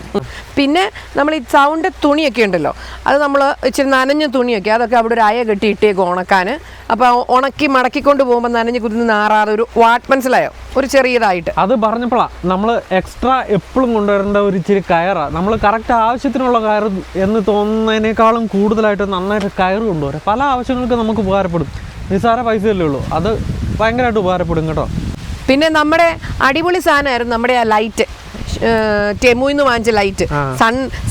പിന്നെ നമ്മൾ ഈ സൗണ്ട് തുണിയൊക്കെ ഉണ്ടല്ലോ, അത് നമ്മൾ ഇച്ചിരി നനഞ്ഞ തുണിയൊക്കെ അതൊക്കെ അവിടെ ഒരു അയ കെട്ടി ഇട്ടേക്കും ഉണക്കാൻ. അപ്പോൾ ഉണക്കി മടക്കിക്കൊണ്ട് പോകുമ്പോൾ നനഞ്ഞ് കുതിർന്ന് നാറാതെ ഒരു മനസ്സിലായോ, ഒരു ചെറിയതായിട്ട്.
അത് പറഞ്ഞപ്പോഴാണ് നമ്മൾ എക്സ്ട്രാ എപ്പോഴും കൊണ്ടുവരേണ്ട ഒരു ഇച്ചിരി കയറാണ്. നമ്മൾ കറക്റ്റ് ആവശ്യത്തിനുള്ള കയർ എന്ന് തോന്നുന്നതിനേക്കാളും കൂടുതലായിട്ട് നന്നായിട്ട് കയറ് കൊണ്ടുവരാം. പല ആവശ്യങ്ങൾക്ക് നമുക്ക് ഉപകാരപ്പെടും. നിസ്സാര പൈസയല്ലേ ഉള്ളൂ, അത് ഭയങ്കരമായിട്ട് ഉപകാരപ്പെടും കേട്ടോ.
പിന്നെ നമ്മുടെ അടിപൊളി സാധനമായിരുന്നു നമ്മുടെ ആ ലൈറ്റ്, ടെമുന്ന് വാങ്ങിച്ച ലൈറ്റ്.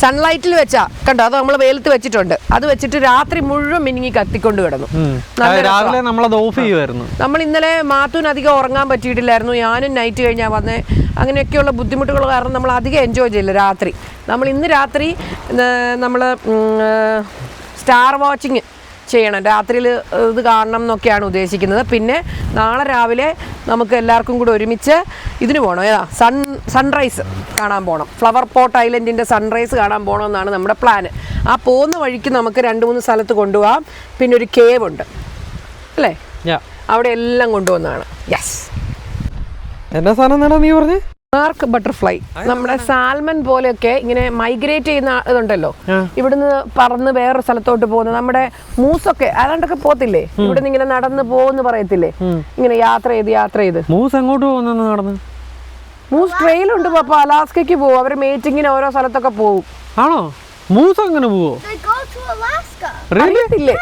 സൺലൈറ്റിൽ വെച്ചാ കണ്ടോ, അത് നമ്മൾ വെയിലത്ത് വെച്ചിട്ടുണ്ട്. അത് വെച്ചിട്ട് രാത്രി മുഴുവൻ മിനിങ്ങി കത്തിക്കൊണ്ട് കിടന്നു.
രാവിലെ നമ്മളത് ഓഫ് ചെയ്യുമായിരുന്നു.
നമ്മൾ ഇന്നലെ മാത്തൂന് അധികം ഉറങ്ങാൻ പറ്റിയിട്ടില്ലായിരുന്നു. ഞാനും നൈറ്റ് കഴിഞ്ഞാൽ വന്നേ. അങ്ങനെയൊക്കെയുള്ള ബുദ്ധിമുട്ടുകൾ കാരണം നമ്മൾ അധികം എൻജോയ് ചെയ്യില്ല രാത്രി. നമ്മൾ ഇന്ന് രാത്രി നമ്മൾ സ്റ്റാർ വാച്ചിങ് ചെയ്യണം, രാത്രിയിൽ ഇത് കാണണം എന്നൊക്കെയാണ് ഉദ്ദേശിക്കുന്നത്. പിന്നെ നാളെ രാവിലെ നമുക്ക് എല്ലാവർക്കും കൂടെ ഒരുമിച്ച് ഇതിന് പോകണം, ഏതാ സൺറൈസ് കാണാൻ പോകണം. ഫ്ലവർ പോട്ട് ഐലൻഡിൻ്റെ സൺറൈസ് കാണാൻ പോകണമെന്നാണ് നമ്മുടെ പ്ലാന്. ആ പോകുന്ന വഴിക്ക് നമുക്ക് 2-3 സ്ഥലത്ത് കൊണ്ടുപോകാം. പിന്നെ ഒരു കേവ് ഉണ്ട് അല്ലേ, അവിടെ എല്ലാം കൊണ്ടുപോകുന്നതാണ്. യെസ്.
എന്നാ സാധനം നേടാ നീ പറഞ്ഞേ?
മോണാർക്ക് ബട്ടർഫ്ലൈ. നമ്മുടെ സാൽമൺ പോലെയൊക്കെ ഇങ്ങനെ മൈഗ്രേറ്റ് ചെയ്യുന്ന ഇതുണ്ടല്ലോ, ഇവിടുന്ന് പറന്ന് വേറൊരു സ്ഥലത്തോട്ട് പോകുന്നത്. നമ്മുടെ മൂസൊക്കെ അതാണ്ടൊക്കെ പോത്തില്ലേ, ഇവിടുന്ന് ഇങ്ങനെ നടന്ന് പോകുന്നു പറയത്തില്ലേ, ഇങ്ങനെ യാത്ര ചെയ്ത്.
മൂസ് എങ്ങോട്ട് പോകുന്നു നടന്ന്?
മൂസ് ട്രെയിലുണ്ട് പപ്പ, അലാസ്കയ്ക്ക് പോകും. അവര് മീറ്റിങ്ങിന് ഓരോ സ്ഥലത്തൊക്കെ പോകും.
ആണോ? മൂസ് അങ്ങനെ പോവോ?
അറിയത്തില്ലേ?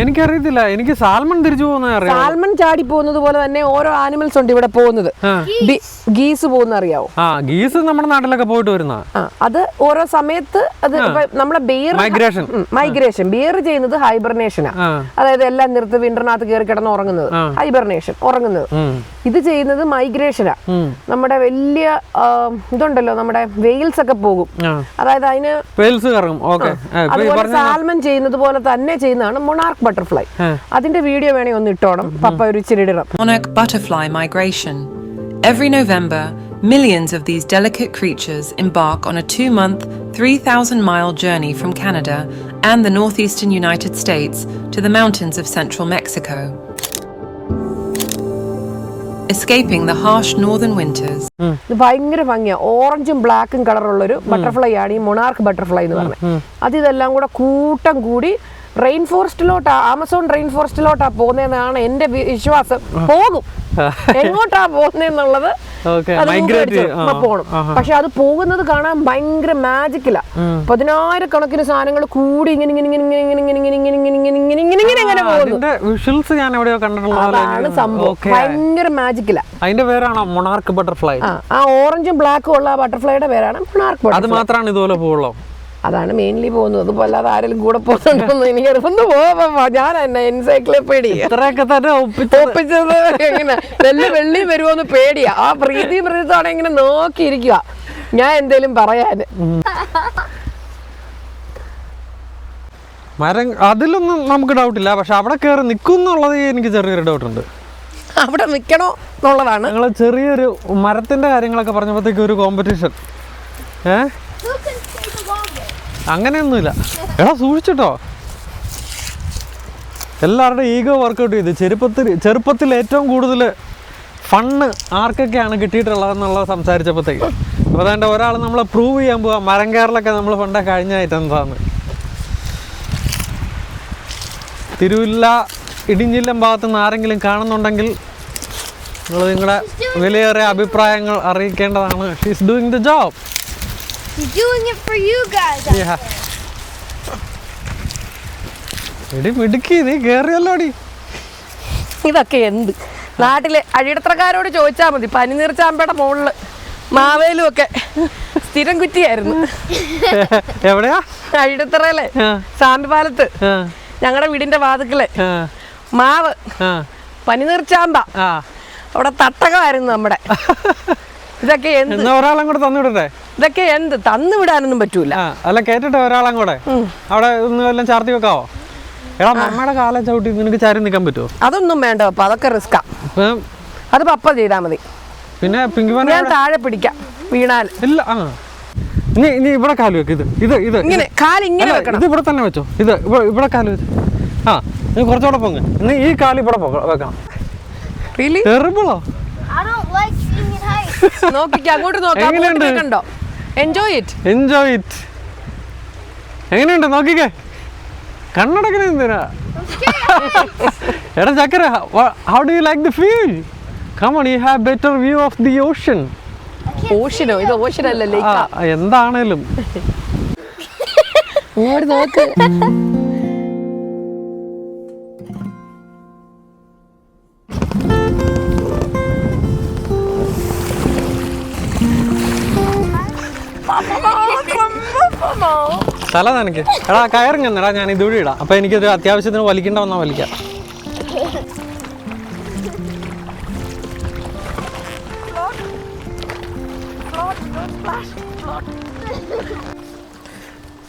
എനിക്കറിയത്തില്ല. എനിക്ക് സാൽമൺ തിരിച്ചു പോകുന്ന അറിയാം.
സാൽമൺ ചാടി പോകുന്നത് പോലെ തന്നെ ഓരോ ആനിമൽസ് ഉണ്ട് ഇവിടെ പോകുന്നത്. ഗീസ് പോകുന്ന അറിയാവോ?
ഗീസ് നമ്മുടെ നാട്ടിലൊക്കെ പോയിട്ട് വരുന്ന.
അത് ഓരോ സമയത്ത് അത് നമ്മളെ മൈഗ്രേഷൻ ബിയർ ചെയ്യുന്നത് ഹൈബർനേഷനാ. അതായത് എല്ലാം നിർത്തി വിന്ററിനകത്ത് കയറി കിടന്ന് ഉറങ്ങുന്നത് ഹൈബർനേഷൻ, ഉറങ്ങുന്നത്. ഇത് ചെയ്യുന്നത് മൈഗ്രേഷനാ. നമ്മുടെ വലിയ ഇതുണ്ടല്ലോ, നമ്മുടെ വെയിൽസ് ഒക്കെ പോകും. അതായത് അതിന് അതുപോലെ സാൽമൺ ചെയ്യുന്നത് പോലെ തന്നെ ചെയ്യുന്നതാണ് മൊണാർക്ക് ബട്ടർഫ്ലൈ. അതിന്റെ വീഡിയോ വേണേ ഒന്ന് ഇട്ടോണം പപ്പ, ഒരു ഇച്ചിരി ഇടണം.
Monarch butterfly migration. Every November, millions of these delicate creatures embark on a 2-month, 3,000-mile journey from Canada and the northeastern United States to the mountains of central Mexico. Escaping the harsh northern winters.
ഭയങ്കര ഭംഗിയാ. ഓറഞ്ചും ബ്ലാക്കും കളറുള്ളൊരു butterfly ആണ് ഈ monarch butterfly എന്ന് പറഞ്ഞത്. അത് ഇതെല്ലാം കൂടെ കൂട്ടം കൂടി റെയിൻ ഫോറസ്റ്റിലോട്ടാ, ആമസോൺ റെയിൻ ഫോറസ്റ്റിലോട്ടാ പോകുന്നതെന്നാണ് എന്റെ വിശ്വാസം. പോകും, എങ്ങോട്ടാ പോകുന്നെന്നുള്ളത് പോകണം. പക്ഷെ അത് പോകുന്നത് കാണാൻ ഭയങ്കര മാജിക്കലാ. 10,000-കണക്കിന് സാധനങ്ങൾ കൂടി ഇങ്ങനെ അതാണ് സംഭവം. ഭയങ്കര മാജിക്കലാ.
അതിന്റെ പേരാണോ മൊണാർക്ക് ബട്ടർഫ്ലൈ?
ആ ഓറഞ്ചും ബ്ലാക്കും ഉള്ള ബട്ടർഫ്ലൈയുടെ പേരാണ് മൊണാർക്ക് ബട്ടർഫ്ലൈ.
അത് മാത്രമാണ് ഇതുപോലെ പോകുള്ളൂ.
അതാണ് മെയിൻലി പോകുന്നത്. അതുപോലെ അല്ലാതെ ആരെങ്കിലും കൂടെ പോകുന്നുണ്ടോ എനിക്ക് ഒന്ന് പോവാ. ഞാൻ എന്നെ എൻസൈക്ലോപീഡിയ ഒപ്പിച്ചത് എങ്ങനെ വെള്ളി വരുമോന്ന് പേടിയാ. ആ പ്രീതിയാണ് ഇങ്ങനെ നോക്കിയിരിക്കുക ഞാൻ എന്തേലും പറയാന്.
മരം അതിലൊന്നും നമുക്ക് ഡൗട്ടില്ല. പക്ഷെ അവിടെ കയറി നിൽക്കുന്നുള്ളത് എനിക്ക് ചെറിയൊരു ഡൗട്ടുണ്ട്.
അവിടെ നിൽക്കണോ എന്നുള്ളതാണ്.
ഞങ്ങൾ ചെറിയൊരു മരത്തിന്റെ കാര്യങ്ങളൊക്കെ പറഞ്ഞപ്പോഴത്തേക്ക് ഒരു കോമ്പറ്റീഷൻ. അങ്ങനെയൊന്നുമില്ല. എടാ സൂക്ഷിച്ചിട്ടോ, എല്ലാവരുടെയും ഈഗോ വർക്കൗട്ട് ചെയ്ത് ചെറുപ്പത്തിൽ ഏറ്റവും കൂടുതൽ ഫണ്ണ് ആർക്കൊക്കെയാണ് കിട്ടിയിട്ടുള്ളതെന്നുള്ളത് സംസാരിച്ചപ്പോഴത്തേക്ക് അപ്പോൾ അതുകൊണ്ട് ഒരാൾ നമ്മളെ പ്രൂവ് ചെയ്യാൻ പോവാം മരം കയറലൊക്കെ നമ്മൾ പണ്ടേ കഴിഞ്ഞായിട്ട് എന്താന്ന്. തിരുവല്ല ഇടിഞ്ഞില്ലം ഭാഗത്തു നിന്ന് ആരെങ്കിലും കാണുന്നുണ്ടെങ്കിൽ നിങ്ങൾ നിങ്ങളുടെ വിലയേറിയ അഭിപ്രായങ്ങൾ അറിയിക്കേണ്ടതാണ്. She's doing the job.
He's doing it for you guys.
എടി മിടുക്കി, നീ കയറിയല്ലോടി.
ഇതൊക്കെ എന്ത് നാട്ടിലെ അഴിയടത്രക്കാരോട് ചോദിച്ചാൽ മതി. പനിനീർച്ചാമ്പയുടെ മുകളിൽ മാവേലും ഒക്കെ സ്ഥിരം കുറ്റിയായിരുന്നു.
എവിടെയാ?
അഴിയടത്രയിലെ സാമ്പിപാലത്ത് ഞങ്ങളുടെ വീടിന്റെ വാതുക്കല് മാവ് പനിനീർച്ചാമ്പ അവിടെ തട്ടകമായിരുന്നു നമ്മുടെ. ഇതൊക്കെ എന്ത്?
ഒരാളും കൂടെ തന്നുവിടട്ടെ.
ഇതൊക്കെ എന്ത് തന്നു വിടാനൊന്നും പറ്റൂല.
അല്ല കേട്ടിട്ടെ ഒരാളും കൂടെ അവിടെ ഒന്ന് എല്ലാം ചാർത്തി വെക്കാവോ? എടാ നമ്മുടെ കാലം ചവിട്ടി നിനക്ക് ചാരി നിൽക്കാൻ പറ്റുമോ?
അതൊന്നും വേണ്ട പപ്പ, അതൊക്കെ റിസ്കാ. അത് പപ്പ ചെയ്താ മതി.
പിന്നെ പിങ്കിമോനെ
ഞാൻ താഴെ പിടിക്കാം വീണാൽ.
ഇല്ല. ഇനി ഇവിടെ കാല് വെക്ക്.
ഇങ്ങനെ കാലിങ്ങനെ വെക്കണം.
ഇത് ഇവിടെ തന്നെ വെച്ചോ. ഇവിടെ കാല് വെച്ചു. നീ കുറച്ചുകൂടെ പൊങ്ങ്. നീ ഈ കാല് ഇവിടെ വെക്കണം. ടെറിബിളോ?
I don't like seeing it high.
നോക്കിക്ക് അങ്ങോട്ട് നോക്കാം. കണ്ടോ? Enjoy it.
എങ്ങനെയുണ്ട് നോക്കിക്കേ. കണ്ണടക്കണ എന്തിനാ? എടാ ചക്കര, how do you like the feel? Come on, you have better view of the ocean.
ഓഷനോ? ഇത് ഓഷനല്ലേ.
എന്താണേലും
ഇങ്ങോട്ട് നോക്ക്.
തല നനക്ക്. എടാ കയറിങ്ങെടാ, ഞാൻ ഇതുകൂടി ഇടാം. അപ്പൊ എനിക്കൊരു അത്യാവശ്യത്തിന് വലിക്കേണ്ട വന്നാൽ വലിക്കാം.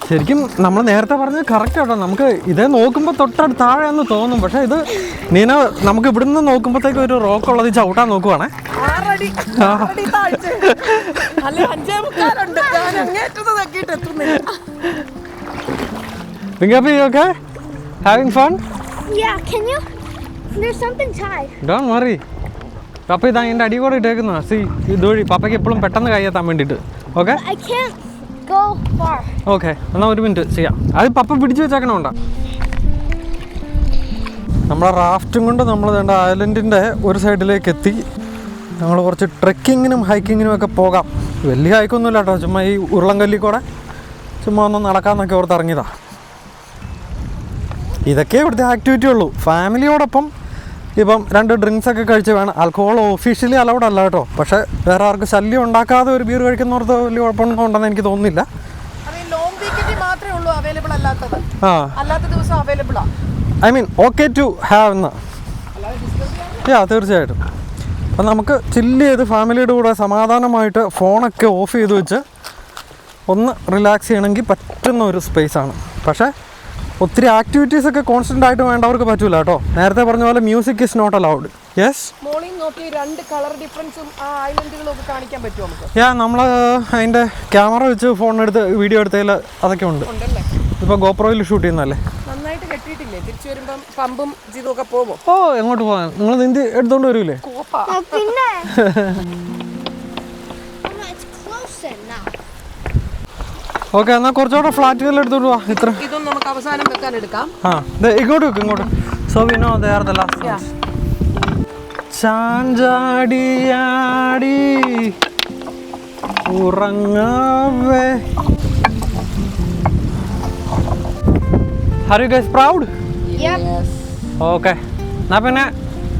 ശരിക്കും നമ്മൾ നേരത്തെ പറഞ്ഞത് കറക്റ്റ് കേട്ടോ. നമുക്ക് ഇതേ നോക്കുമ്പോൾ തൊട്ടടുത്ത് താഴെയെന്ന് തോന്നും. പക്ഷെ ഇത് നീന നമുക്ക് ഇവിടുന്ന് നോക്കുമ്പോഴത്തേക്ക് ഒരു റോക്ക് ഉള്ളത് ചവിട്ടാൻ നോക്കുവാണേ. Okay? Having fun?
Yeah, can you? There's something tied.
Don't worry. പപ്പ ഇതാ എൻ്റെ അടി കൂടെ ഇട്ടേക്കുന്ന. സി ഇതുവഴി പപ്പയ്ക്ക് എപ്പോഴും പെട്ടെന്ന് കൈയെത്താൻ വേണ്ടിയിട്ട്. Okay,
I can't go far.
Okay. എന്നാൽ ഒരു മിനിറ്റ് ചെയ്യാം. അത് പപ്പ പിടിച്ചു വെച്ചേക്കണോണ്ടാ. നമ്മളെ റാഫ്റ്റും കൊണ്ട് നമ്മൾ വേണ്ട ഐലൻഡിൻ്റെ ഒരു സൈഡിലേക്ക് എത്തി. നമ്മൾ കുറച്ച് ട്രെക്കിങ്ങിനും ഹൈക്കിങ്ങിനും ഒക്കെ പോകാം. വലിയ ഹൈക്കൊന്നുമില്ല കേട്ടോ. ചുമ്മാ ഈ ഉരുളങ്കല്ലിൽ കൂടെ ചുമ്മാ ഒന്ന് നടക്കാമെന്നൊക്കെ ഓർത്ത് ഇറങ്ങിയതാ. ഇതൊക്കെ ഇവിടുത്തെ ആക്ടിവിറ്റി ഉള്ളൂ. ഫാമിലിയോടൊപ്പം ഇപ്പം 2 ഡ്രിങ്ക്സ് ഒക്കെ കഴിച്ച് വേണം. ആൽക്കഹോൾ ഒഫീഷ്യലി അലൗഡ് അല്ല കേട്ടോ. പക്ഷേ വേറെ ആർക്ക് ശല്യം ഉണ്ടാക്കാതെ ഒരു ബീർ കഴിക്കുന്നവർക്ക് വലിയ കുഴപ്പമൊന്നും ഉണ്ടെന്ന് എനിക്ക് തോന്നുന്നില്ല. I mean okay to have എന്ന്. തീർച്ചയായിട്ടും. അപ്പം നമുക്ക് ചില്ല് ചെയ്ത് ഫാമിലിയുടെ കൂടെ സമാധാനമായിട്ട് ഫോണൊക്കെ ഓഫ് ചെയ്ത് വെച്ച് ഒന്ന് റിലാക്സ് ചെയ്യണമെങ്കിൽ പറ്റുന്ന ഒരു സ്പേസാണ്. പക്ഷേ ഒത്തിരി ആക്ടിവിറ്റീസൊക്കെ കോൺസ്റ്റൻ്റ് ആയിട്ട് വേണ്ടവർക്ക് പറ്റൂല കേട്ടോ. നേരത്തെ പറഞ്ഞ പോലെ music is not allowed. Yes, നമ്മൾ അതിൻ്റെ ക്യാമറ വെച്ച് ഫോണെടുത്ത് വീഡിയോ എടുത്തതിൽ അതൊക്കെ ഉണ്ട്. ഇപ്പോൾ ഗോപ്രോയിൽ ഷൂട്ട് ചെയ്യുന്നതല്ലേ. ഓ, എങ്ങോട്ട് പോകാൻ? നിങ്ങൾ നീന്തി എടുത്തോണ്ട് വരൂലേ? ഓക്കെ, എന്നാൽ കുറച്ചുകൂടെ ഫ്ലാറ്റുകൾ എടുത്തോണ്ട് പോവാ. ഇത്ര
ഇതൊന്നും നമുക്ക് അവസാനം വെക്കാൻ എടുക്കാം.
ഇങ്ങോട്ട് വെക്കും, ഇങ്ങോട്ട്. So we know they are the last. ചാഞ്ചാടിയാടി ഉറങ്ങാവേ. Are you guys proud? Okay, എന്നാ പിന്നെ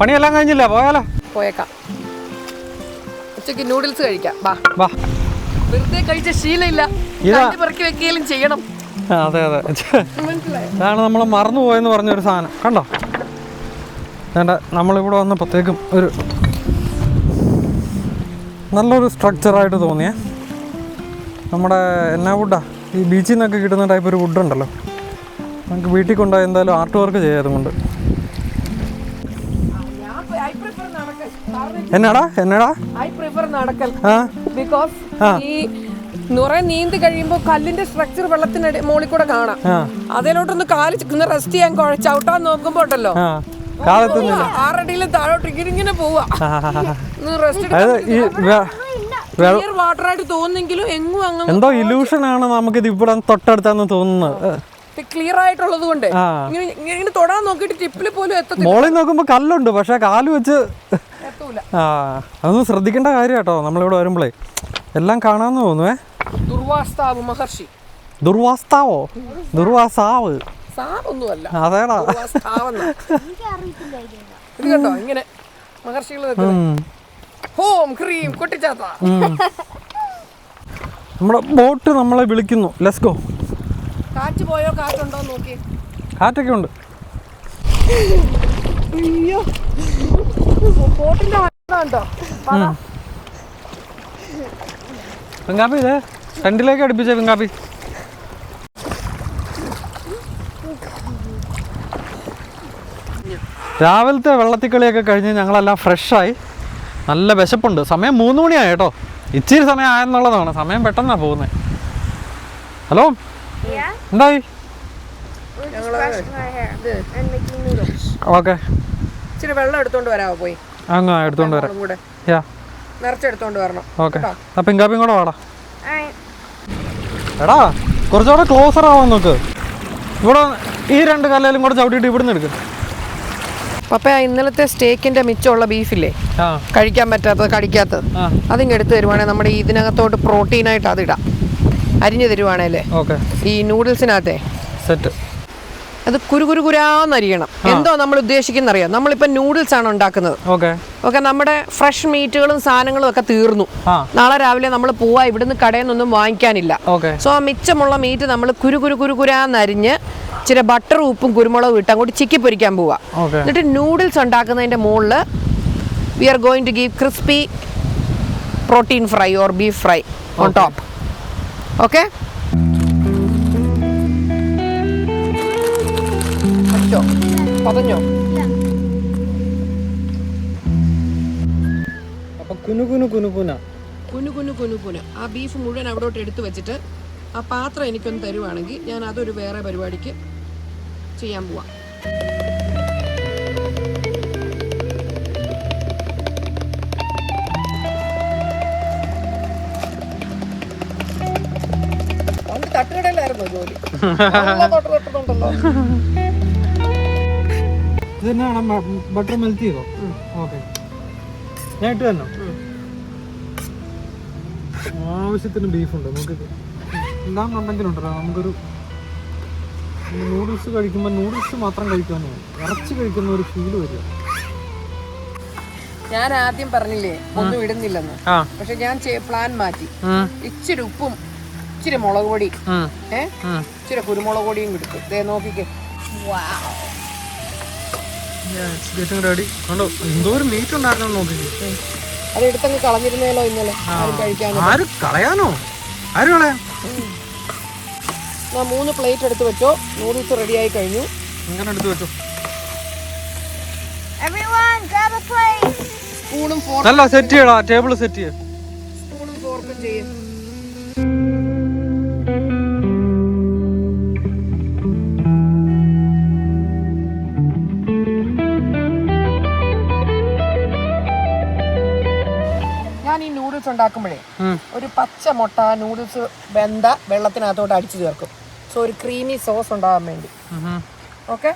പണിയെല്ലാം കഴിഞ്ഞില്ല, പോയാലോ?
പോയേക്കാം. ഉച്ചക്ക് നൂഡിൽസ് കഴിക്കാം.
വാ.
വെറുതെ കഴിച്ച ശീലമില്ല, പെറുക്കി വെക്കുകയും ചെയ്യണം.
അതെ അതെ, ഇതാണ് നമ്മൾ മറന്നുപോയെന്ന് പറഞ്ഞൊരു സാധനം. കണ്ടോ, വേണ്ട നമ്മളിവിടെ വന്നപ്പോഴത്തേക്കും ഒരു നല്ലൊരു സ്ട്രക്ചറായിട്ട് തോന്നിയേ. നമ്മുടെ എന്നാ വുഡാ, ഈ ബീച്ചിൽ നിന്നൊക്കെ കിട്ടുന്ന ടൈപ്പ് ഒരു വുഡ് ഉണ്ടല്ലോ. നമുക്ക് വീട്ടിൽ കൊണ്ടുപോയി എന്തായാലും ആർട്ട് വർക്ക് ചെയ്യാം അതുകൊണ്ട്. എന്നാടാ
ഐ പ്രിഫർ നടക്കൽ. ബിക്കോസ് ഈ നുറ നീന്തി കഴിയുമ്പോ കല്ലിന്റെ സ്ട്രക്ചർ വെള്ളത്തിന്റെ മുകളിൽ കൂടെ കാണാം. അതിലോട്ടൊന്ന് കാല് റെസ്റ്റ് ചെയ്യാൻ ചവിട്ടാൻ നോക്കുമ്പോ ഉണ്ടല്ലോ, കാലെത്തുന്നില്ല. 6 അടിയിൽ താഴോട്ട് ഇങ്ങനെ പോവാ. ക്ലിയർ വാട്ടർ ആയിട്ട് തോന്നുന്നെങ്കിലും എങ്ങും അങ്ങ്
എന്തോ ഇലൂഷനാണ് നമുക്കിത് ഇവിടെ തൊട്ടടുത്താന്ന് തോന്നുന്നത്.
ക്ലിയർ ആയിട്ടുള്ളത് കൊണ്ട് ഇങ്ങനെ തൊടാൻ നോക്കിയിട്ട് ടിപ്പിൽ പോലും എത്തത്തില്ല.
മോളിൽ നോക്കുമ്പോൾ കല്ലുണ്ട്, പക്ഷെ കാല് വെച്ച്
എത്തൂല.
അതൊന്നും ശ്രദ്ധിക്കേണ്ട കാര്യം കേട്ടോ. നമ്മളിവിടെ വരുമ്പോഴേ എല്ലാം കാണാമെന്ന് തോന്നുവേ.
ദുർവാസ്താവ് മഹർഷി.
ദുർവാസ്താവോ? ദുർവാസാവ്
സാവൊന്നുമല്ല,
അതേടാ.
ഇത് കണ്ടോ ഇങ്ങനെ മഹർഷികൾ ഹോം ക്രീം കൊട്ടിച്ചാത്ത.
നമ്മുടെ ബോട്ട് നമ്മളെ വിളിക്കുന്നു. Let's go.
കാറ്റ് പോയോ? കാറ്റുണ്ടോ നോക്കി.
കാറ്റൊക്കെ ഉണ്ട്.
അയ്യോ, ബോട്ടിന്റെ കണ്ടോ?
വെങ്കാപ്പി ഇതേ ഫ്രണ്ടിലേക്ക് അടുപ്പിച്ചേ. വെങ്കാപ്പി രാവിലത്തെ വെള്ളത്തിക്കളിയൊക്കെ കഴിഞ്ഞ് ഞങ്ങളെല്ലാം ഫ്രഷായി. നല്ല വിശപ്പുണ്ട്. സമയം 3 മണിയായി കേട്ടോ. ഇച്ചിരി സമയം ആയെന്നുള്ളതാണ്. സമയം പെട്ടെന്നാണ് പോകുന്നത്. ഹലോ, എന്തായി? ഓക്കെ,
ഇച്ചിരി വെള്ളം എടുത്തോണ്ട് വരാമോ? പോയി
അങ്ങ് എടുത്തോണ്ട് വരാം.
കൂടെ
യാ,
നിറച്ചെടുത്തോണ്ട് വരണം.
ഓക്കെ. അപ്പം പിങ്കാപ്പിയും കൂടെ വാടാ.
Alright.
എടാ കുറച്ചുകൂടെ ക്ലോസർ ആവാൻ നോക്ക്. ഇവിടെ ഈ 2 കല്ലേലും കൂടെ ചവിട്ടിയിട്ട് ഇവിടുന്ന് എടുക്കും.
പപ്പ ഇന്നലത്തെ സ്റ്റേക്കിന്റെ മിച്ചമുള്ള ബീഫില്ലേ,
ആ
കഴിക്കാൻ പറ്റാത്തത് കടിക്കാത്തത്, അതിങ്ങ് എടുത്ത് തരുവാണെങ്കിൽ നമ്മുടെ ഇതിനകത്തോട്ട് പ്രോട്ടീനായിട്ട് അതിടാം. അരിഞ്ഞു തരുവാണല്ലേ
ഓക്കെ.
ഈ നൂഡിൽസിനകത്തെ
സെറ്റ്.
അത് കുരുകുരാന്നരിയണം. എന്തോ നമ്മൾ ഉദ്ദേശിക്കുന്ന അറിയാം. നമ്മളിപ്പോൾ നൂഡിൽസ് ആണ് ഉണ്ടാക്കുന്നത്.
ഓക്കെ
ഓക്കെ, നമ്മുടെ ഫ്രഷ് മീറ്റുകളും സാധനങ്ങളും ഒക്കെ തീർന്നു. നാളെ രാവിലെ നമ്മൾ പോവാ, ഇവിടുന്ന് കടയിൽ നിന്നൊന്നും വാങ്ങിക്കാനില്ല.
ഓക്കെ.
സോ ആ മിച്ചമുള്ള മീറ്റ് നമ്മൾ കുരുകുരാന്നരിഞ്ഞ് ഇച്ചിരി ബട്ടറും ഉപ്പും കുരുമുളകും ഇട്ട് അങ്ങോട്ട് ചിക്കി പൊരിക്കാൻ പോവാ. എന്നിട്ട് നൂഡിൽസ് ഉണ്ടാക്കുന്നതിൻ്റെ മുകളിൽ we are going to give crispy protein fry or beef fry on top. Okay, പതഞ്ഞോ? കുനുകുന ആ ബീഫ് മുഴുവൻ അവിടോട്ട് എടുത്തു വെച്ചിട്ട് ആ പാത്രം എനിക്കൊന്ന് തരുവാണെങ്കിൽ ഞാൻ അതൊരു വേറെ പരിപാടിക്ക് ചെയ്യാൻ പോവാം. തട്ടുകടയിലായിരുന്നോ ജോലി?
ബട്ടർ മെൽറ്റ് ചെയ്തോ? ഓക്കെ, ഞാൻ ഇട്ട് തന്നെ. ആവശ്യത്തിന് ബീഫുണ്ട്. നമുക്ക് എന്താണെന്നുണ്ടെങ്കിലുണ്ടല്ലോ നമുക്കൊരു നൂഡിൽസ് കഴിക്കുമ്പോൾ നൂഡിൽസ് മാത്രം കഴിക്കാമെന്ന് തോന്നും. ഇറച്ചി കഴിക്കുന്ന ഒരു ഫീല് വരിക.
ഞാൻ ആദ്യം പറഞ്ഞില്ലേ ഒന്നും ഇടുന്നില്ലെന്ന്, പക്ഷെ ഞാൻ പ്ലാൻ മാറ്റി. ഇച്ചിരി ഉപ്പും ഇച്ചിരി മുളക് പൊടി ഇച്ചിരി കുരുമുളക് പൊടിയും കൊടുത്തു. ദേ നോക്കിക്കേ,
എന്തോ ഒരു മീറ്റ് ഉണ്ടായിരുന്നു നോക്കിക്കേ.
അത് എടുത്തങ്ങ് കളഞ്ഞിരുന്നേലോ ഇന്നലെ.
ആര് കളയാനോ? ആര് കളയാൻ?
3 പ്ലേറ്റ് എടുത്ത് വെച്ചോ. നൂഡിൽസ് റെഡി ആയി കഴിഞ്ഞു.
ഇങ്ങനെ എടുത്ത് വെച്ചോ.
Everyone, grab a plate.
സ്പൂണും ഫോർക്കും.
അല്ല, സെറ്റ് ചെയ്യടാ, ടേബിൾ സെറ്റ് ചെയ്യ.
സ്പൂണും ഫോർക്കും ചെയ്യും. ഞാൻ ഈ നൂഡിൽസ് ഉണ്ടാക്കുമ്പോഴേ ഒരു പച്ച മുട്ട നൂഡിൽസ് വെന്ത വെള്ളത്തിനകത്തോട്ട് അടിച്ചു ചേർക്കും. സോ ഒരു ക്രീമി സോസ് ഉണ്ടാകാൻ വേണ്ടി. ഓക്കെ,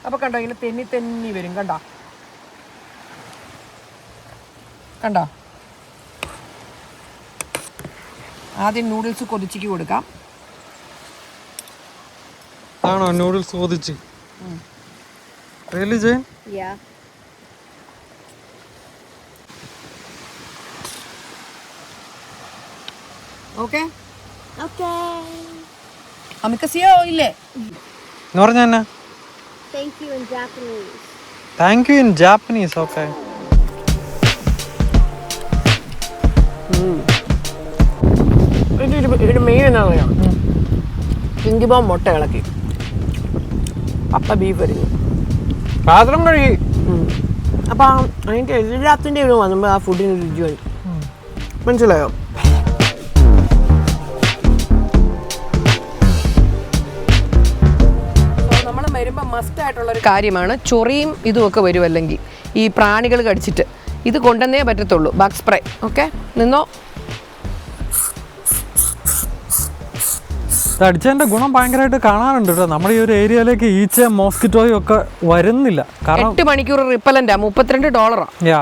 അപ്പൊ കണ്ടോ ഇങ്ങനെ തെന്നി വരും. കണ്ടോ ആദ്യം നൂഡിൽസ് കൊതിച്ചിക്ക് കൊടുക്കാം.
ആണോ നൂഡിൽസ് കൊതിച്ച്? Really Jayan?
Yeah.
Okay
Okay.
അമിക്കസിയോ ഇല്ലേ
എന്ന് പറഞ്ഞ എന്നാ?
Thank you in Japanese.
Thank you in Japanese. Okay.
ഇതിന്റെ മെയിൻ എന്നാണ് പറയാം. പിങ്കിബോം മുട്ട ഇളക്കി, പപ്പ ബീഫ് അരിഞ്ഞു,
പാത്രം കഴുകി.
അപ്പം അതിൻ്റെ എല്ലാത്തിൻ്റെ ഒരു വന്നുമ്പോൾ ആ ഫുഡിന് രുചി വരും. മനസ്സിലായോ? നമ്മൾ വരുമ്പോൾ മസ്റ്റ് ആയിട്ടുള്ളൊരു കാര്യമാണ് ചൊറിയും ഇതുമൊക്കെ വരുമല്ലെങ്കിൽ ഈ പ്രാണികൾ കടിച്ചിട്ട് ഇത് കൊണ്ടുവന്നേ പറ്റത്തുള്ളൂ. Bug spray. ഓക്കെ, നിന്നോ.
ഇത് അടിച്ചതിൻ്റെ ഗുണം ഭയങ്കരമായിട്ട് കാണാറുണ്ട് കേട്ടോ. നമ്മുടെ ഈ ഒരു ഏരിയയിലേക്ക് ഈച്ച മോസ്കിറ്റോയും ഒക്കെ വരുന്നില്ല. കാരണം
8 മണിക്കൂർ റിപ്പലൻ്റാ, $32.
യാ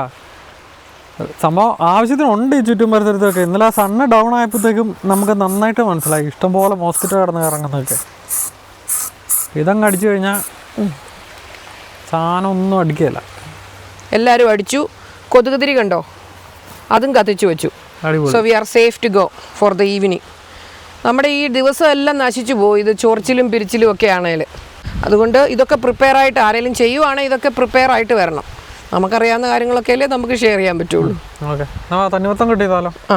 സംഭവം ആവശ്യത്തിനുണ്ട് ഈ ചുറ്റും പരിസരത്തൊക്കെ. ഇന്നലെ ആ സണ്ണ് ഡൗൺ ആയപ്പോഴത്തേക്കും നമുക്ക് നന്നായിട്ട് മനസ്സിലായി ഇഷ്ടംപോലെ മോസ്കിറ്റോ കിടന്ന് ഇറങ്ങുന്നതൊക്കെ. ഇതങ്ങ് അടിച്ചു കഴിഞ്ഞാൽ സാധനം ഒന്നും അടിക്കുകയില്ല.
എല്ലാവരും അടിച്ചു. കൊതുകുതിരി കണ്ടോ, അതും കത്തിച്ചു വെച്ചു.
അടിപൊളി.
So we are safe to go for the evening. നമ്മുടെ ഈ ദിവസം എല്ലാം നശിച്ചു പോയി ഇത് ചൊറിച്ചിലും പിരിച്ചിലും ഒക്കെ ആണേൽ. അതുകൊണ്ട് ഇതൊക്കെ പ്രിപ്പയർ ആയിട്ട് ആരെങ്കിലും ചെയ്യുവാണെങ്കിൽ ഇതൊക്കെ പ്രിപ്പയർ ആയിട്ട് വരണം. നമുക്കറിയാവുന്ന കാര്യങ്ങളൊക്കെ അല്ലേ നമുക്ക് ഷെയർ ചെയ്യാൻ പറ്റുള്ളൂ.
ഓക്കെ, തണ്ണിമത്തം കിട്ടിയതാലോ.
ആ,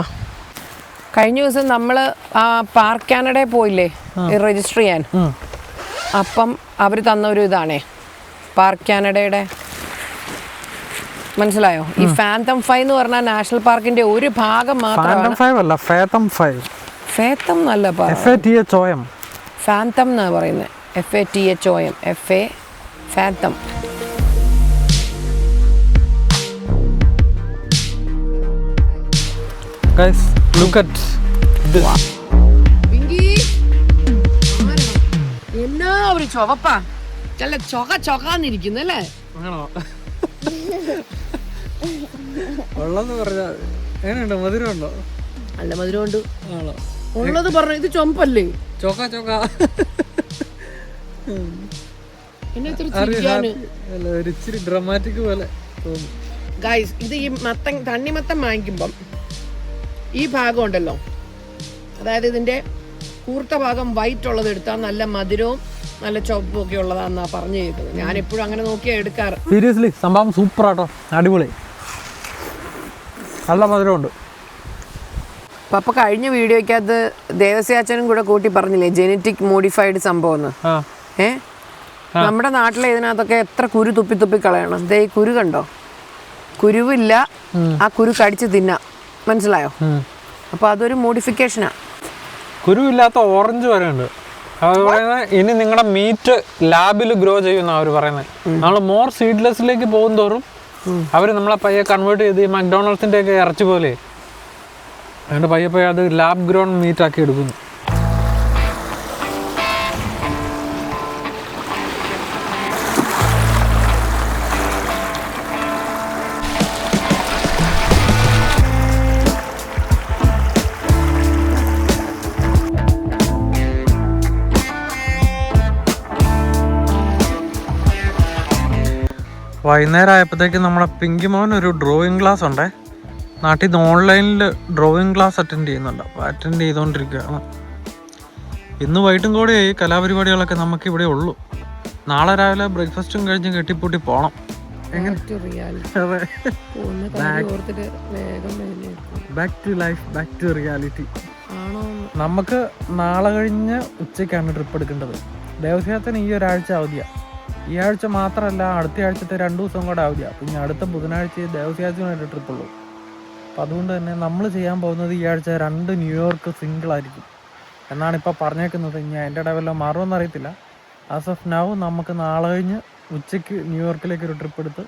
കഴിഞ്ഞ ദിവസം നമ്മൾ പാർക്ക് കാനഡയിൽ പോയില്ലേ രജിസ്റ്റർ ചെയ്യാൻ. അപ്പം അവർ തന്ന ഒരു ഇതാണേ പാർക്ക് കാനഡയുടെ, മനസ്സിലായോ? ഈ ഫാന്തം 5 എന്ന് പറഞ്ഞാൽ നാഷണൽ പാർക്കിന്റെ ഒരു ഭാഗം മാത്രമാണ്. ഫാന്തം നല്ല ഫാന്തം എന്നാ പറയുന്നത്. FATHOM ഫാന്തം.
Guys, look at this.
എന്നാ ഒരു ചുവപ്പാ, നല്ല ചൊകാന്നിരിക്കുന്നല്ലേ?
ഉള്ളതെന്ന് പറഞ്ഞാൽ എങ്ങനെയുണ്ട്? മധുരമുണ്ടോ?
നല്ല മധുരമുണ്ട്. ഉള്ളത് പറഞ്ഞു, ഇത് ചുമപ്പല്ലേ?
ഇച്ചിരി ഡ്രമാറ്റിക് പോലെ തോന്നുന്നു.
ഗൈസ്, ഇത് ഈ തണ്ണിമത്തം വാങ്ങിക്കുമ്പം ഈ ഭാഗം ഉണ്ടല്ലോ, അതായത് ഇതിന്റെ കൂർത്ത ഭാഗം വൈറ്റ് ഉള്ളത് എടുത്താൽ നല്ല മധുരവും നല്ല ചുവപ്പും ഒക്കെ ഉള്ളതാന്നാ പറഞ്ഞു കേൾക്കുന്നത്. ഞാൻ എപ്പോഴും അങ്ങനെ നോക്കിയാ എടുക്കാറ്.
സീരിയസ്ലി സംഭവം സൂപ്പറാട്ടോ, അടിപൊളി, നല്ല മധുരമുണ്ട്.
പപ്പ കഴിഞ്ഞ വീഡിയോയ്ക്കകത്ത് ദേവസ്യാച്ചനും കൂടെ കൂട്ടി പറഞ്ഞില്ലേ ജെനറ്റിക് മോഡിഫൈഡ് സംഭവം എന്ന്. നമ്മുടെ നാട്ടിലെ ഇതിനകത്തൊക്കെ എത്ര കുരു തുപ്പി കളയണം. ദേ ഈ കുരു കണ്ടോ, കുരുവില്ല, ആ കുരു കടിച്ച് തിന്നാം, മനസ്സിലായോ? അപ്പൊ അതൊരു മോഡിഫിക്കേഷനാ.
കുരുവില്ലാത്ത ഓറഞ്ച് വരെ ഉണ്ട്. അവർ പറയുന്നത് ഇനി നിങ്ങളുടെ മീറ്റ് ലാബിൽ ഗ്രോ ചെയ്യുന്ന അവർ പറയുന്നത്. നമ്മൾ മോർ സീഡ്ലെസ്സിലേക്ക് പോകും തോറും അവർ നമ്മളെ പയ്യെ കൺവേർട്ട് ചെയ്ത് ഈ മക്ഡൊണാൾഡ്സിൻ്റെ ഒക്കെ ഇറച്ചി പോലെ അതുകൊണ്ട് പയ്യെ അത് ലാബ് ഗ്രോൺ മീറ്റ് ആക്കി എടുക്കുന്നു. വൈകുന്നേരം ആയപ്പോഴത്തേക്ക് നമ്മുടെ പിങ്കി മോൻ ഒരു ഡ്രോയിങ് ക്ലാസ് ഉണ്ടേ. നാട്ടിൽ നിന്ന് ഓൺലൈനിൽ ഡ്രോയിങ് ക്ലാസ് അറ്റൻഡ് ചെയ്യുന്നുണ്ട്. അപ്പോൾ അറ്റൻഡ് ചെയ്തുകൊണ്ടിരിക്കുകയാണ്. ഇന്ന് വൈകിട്ടും കൂടെ ഈ കലാപരിപാടികളൊക്കെ നമുക്കിവിടെ ഉള്ളൂ. നാളെ രാവിലെ ബ്രേക്ക്ഫാസ്റ്റും കഴിഞ്ഞ് കെട്ടിപ്പൂട്ടി പോകണം. Back to life, back to reality. നമുക്ക് നാളെ കഴിഞ്ഞ് ഉച്ചയ്ക്കാണ് ട്രിപ്പ് എടുക്കേണ്ടത്. ദേവസ്യാത്തിന് ഈ ഒരാഴ്ച അവധിയാണ്. ഈ ആഴ്ച മാത്രമല്ല, അടുത്ത ആഴ്ചത്തെ 2 ദിവസം കൂടെ അവധിയാണ്. പിന്നെ അടുത്ത ബുധനാഴ്ച ദേവസ്യാത്തിനായിട്ട് ട്രിപ്പുള്ളൂ. അപ്പം അതുകൊണ്ട് തന്നെ നമ്മൾ ചെയ്യാൻ പോകുന്നത് ഈ ആഴ്ച 2 ന്യൂയോർക്ക് സിംഗിൾ ആയിരിക്കും എന്നാണ് ഇപ്പോൾ പറഞ്ഞേക്കുന്നത്. ഇനി അതിൻ്റെ ഇടവല്ലോ മാറുമെന്ന് അറിയത്തില്ല. ആസ് ഓഫ് നൗ നമുക്ക് നാളെ കഴിഞ്ഞ് ഉച്ചയ്ക്ക് ന്യൂയോർക്കിലേക്ക് ഒരു ട്രിപ്പ് എടുത്ത്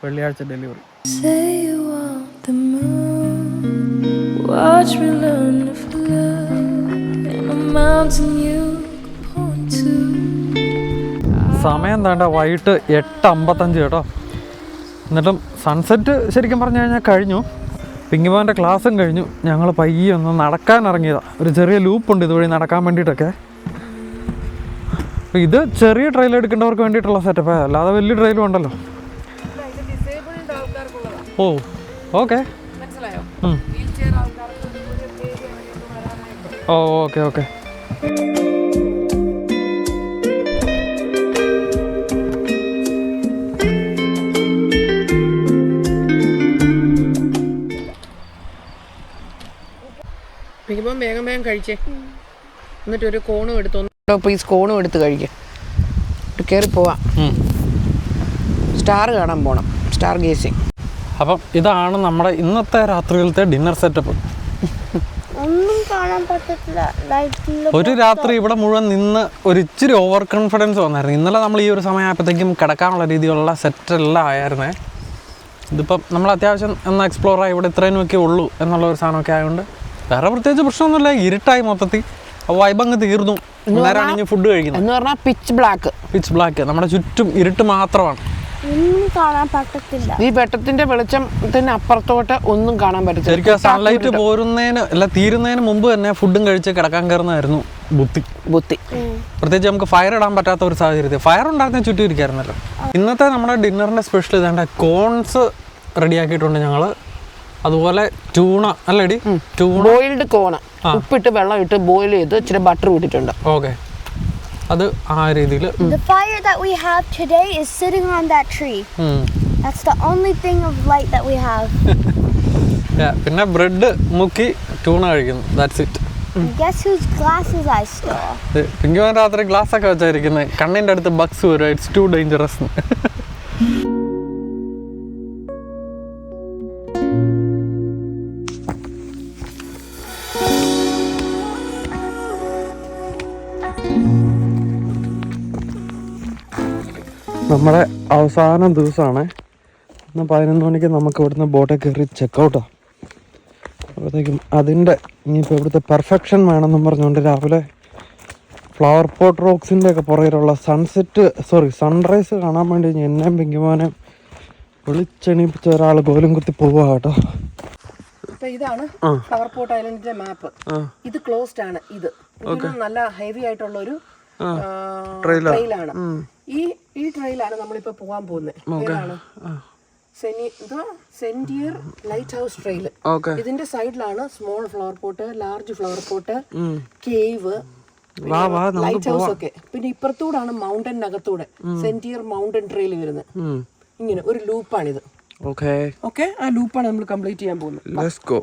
വെള്ളിയാഴ്ച ഡെലിവറി. സമയം എന്താണ്ട വൈകിട്ട് 8:55 കേട്ടോ. എന്നിട്ടും സൺസെറ്റ് ശരിക്കും പറഞ്ഞു കഴിഞ്ഞാൽ കഴിഞ്ഞു. പിങ്കിമോൻ്റെ ക്ലാസ്സും കഴിഞ്ഞു. ഞങ്ങൾ പയ്യെ ഒന്ന് നടക്കാൻ ഇറങ്ങിയതാണ്. ഒരു ചെറിയ ലൂപ്പുണ്ട് ഇതുവഴി നടക്കാൻ വേണ്ടിയിട്ടൊക്കെ. അപ്പോൾ ഇത് ചെറിയ ട്രെയിൽ എടുക്കേണ്ടവർക്ക് വേണ്ടിയിട്ടുള്ള സെറ്റപ്പ്, അല്ലാതെ വലിയ ട്രെയിലും ഉണ്ടല്ലോ. ഓ ഓക്കെ, ഓ ഓക്കെ ഓക്കെ.
മിനിമം വേഗം കഴിച്ചേ, എന്നിട്ട് ഒരു കോണും എടുത്തു പീസ് കോണും എടുത്ത് കഴിക്കാം. കയറി പോവാം, സ്റ്റാർ കാണാൻ പോകണം, സ്റ്റാർ ഗേസിങ്.
അപ്പം ഇതാണ് നമ്മുടെ ഇന്നത്തെ രാത്രിയിലത്തെ ഡിന്നർ സെറ്റപ്പ്.
ഒന്നും കാണാൻ പറ്റത്തില്ല.
ഒരു രാത്രി ഇവിടെ മുഴുവൻ നിന്ന് ഒരു ഇച്ചിരി ഓവർ കോൺഫിഡൻസ് വന്നായിരുന്നു. ഇന്നലെ നമ്മൾ ഈ ഒരു സമയമായപ്പോഴത്തേക്കും കിടക്കാനുള്ള രീതിയിലുള്ള സെറ്റെല്ലാം ആയിരുന്നേ. ഇതിപ്പം നമ്മൾ അത്യാവശ്യം ഒന്ന് എക്സ്പ്ലോർ ആയി ഇവിടെ ഇത്രയും ഒക്കെ ഉള്ളൂ എന്നുള്ള ഒരു സാധനമൊക്കെ ആയതുകൊണ്ട് വേറെ പ്രത്യേകിച്ച് പ്രശ്നമൊന്നുമില്ല. ഇരുട്ടായി മൊത്തത്തിൽ.
അപ്പോൾ വൈബ് അങ്ങ് തീർന്നു. നേരാണ് ഇനി ഫുഡ് കഴിക്കുന്നത്.
എന്ന് പറഞ്ഞാൽ പിച്ച് ബ്ലാക്ക്
നമ്മുടെ ചുറ്റും ഇരുട്ട് മാത്രമാണ്.
ഒന്നും കാണാൻ പറ്റത്തില്ല.
ഈ വെട്ടത്തിന്റെ വെളിച്ചത്തിന് അപ്പുറത്തോട്ട് ഒന്നും കാണാൻ പറ്റില്ല.
ശരിക്കും സൺലൈറ്റ് പോരുന്നതിന് അല്ല തീരുന്നതിന് മുമ്പ് തന്നെ ഫുഡും കഴിച്ച് കിടക്കാൻ കയറുന്നതായിരുന്നു ബുദ്ധി. പ്രത്യേകിച്ച് നമുക്ക് ഫയർ ഇടാൻ പറ്റാത്ത ഒരു സാഹചര്യത്തിൽ. ഫയർ ഉണ്ടായിരുന്ന ചുറ്റും ഇരിക്കായിരുന്നല്ലോ. ഇന്നത്തെ നമ്മുടെ ഡിന്നറിന്റെ സ്പെഷ്യൽ ഇതാണ്ട് കോൺസ് റെഡിയാക്കിയിട്ടുണ്ട് ഞങ്ങൾ. അതുപോലെ ടൂണ അല്ലേടി,
ബോയിൽഡ് കോൺ ഉപ്പിട്ട് വെള്ളം ഇട്ട് ബോയിൽ ചെയ്ത് ഇച്ചിരി ബട്ടർ ഇട്ടിട്ടുണ്ട്.
ഓക്കെ, അത് ആ രീതിയിൽ.
The fire that we have today is sitting on that tree. That's the only thing of light that we have.
പിന്നെ ബ്രെഡ് മുക്കി ടൂണ കഴിക്കുന്നു. That's it.
Guess whose glasses I stole?
പിങ്കുമാൻ രാത്രി glass ഒക്കെ വെച്ചായിരിക്കുന്നത്. കണ്ണിൻ്റെ അടുത്ത് ബഗ്സ് വരും. It's to dangerous. നമ്മുടെ അവസാന ദിവസമാണ് ഇന്ന്. 11 മണിക്ക് നമുക്ക് ഇവിടുന്ന് ബോട്ടിൽ കയറി ചെക്കൗട്ടാണ്. അപ്പോഴത്തേക്കും അതിൻ്റെ ഇനിയിപ്പോൾ ഇവിടുത്തെ പെർഫെക്ഷൻ വേണമെന്നും പറഞ്ഞുകൊണ്ട് രാവിലെ ഫ്ലവർ പോട്ട് റോക്സിൻ്റെ ഒക്കെ പുറകിലുള്ള സൺറൈസ് കാണാൻ വേണ്ടി എന്നെയും പിങ്കുമാനെ വിളിച്ചെണീപ്പിച്ച ഒരാൾ കോലും കുത്തി പോവുക കേട്ടോ.
ഇതാണ് ഫ്ലവർ പോട്ട് ഐലൻഡിന്റെ മാപ്പ്. ഇത് ക്ലോസ്ഡ് ആണ്. ഇത് നല്ല ഹെവി ആയിട്ടുള്ള ഒരു ട്രെയിലാണ്. ഈ ട്രെയിലാണ് നമ്മളിപ്പോ പോകാൻ പോകുന്നത്. സെന്റിയർ ലൈറ്റ് ഹൗസ് ട്രെയിൽ. ഇതിന്റെ സൈഡിലാണ് small flower pot, large flower pot, cave, lighthouse ഒക്കെ. പിന്നെ ഇപ്പുറത്തൂടാണ് മൗണ്ടനകത്തൂടെ സെന്റിയർ മൗണ്ടൻ ട്രെയിൽ വരുന്നത്. ഇങ്ങനെ ഒരു ലൂപ്പാണിത്. ഓക്കെ, ആ ലൂപ്പാണ് നമ്മൾ കംപ്ലീറ്റ് ചെയ്യാൻ പോകുന്നത്.
Let's go.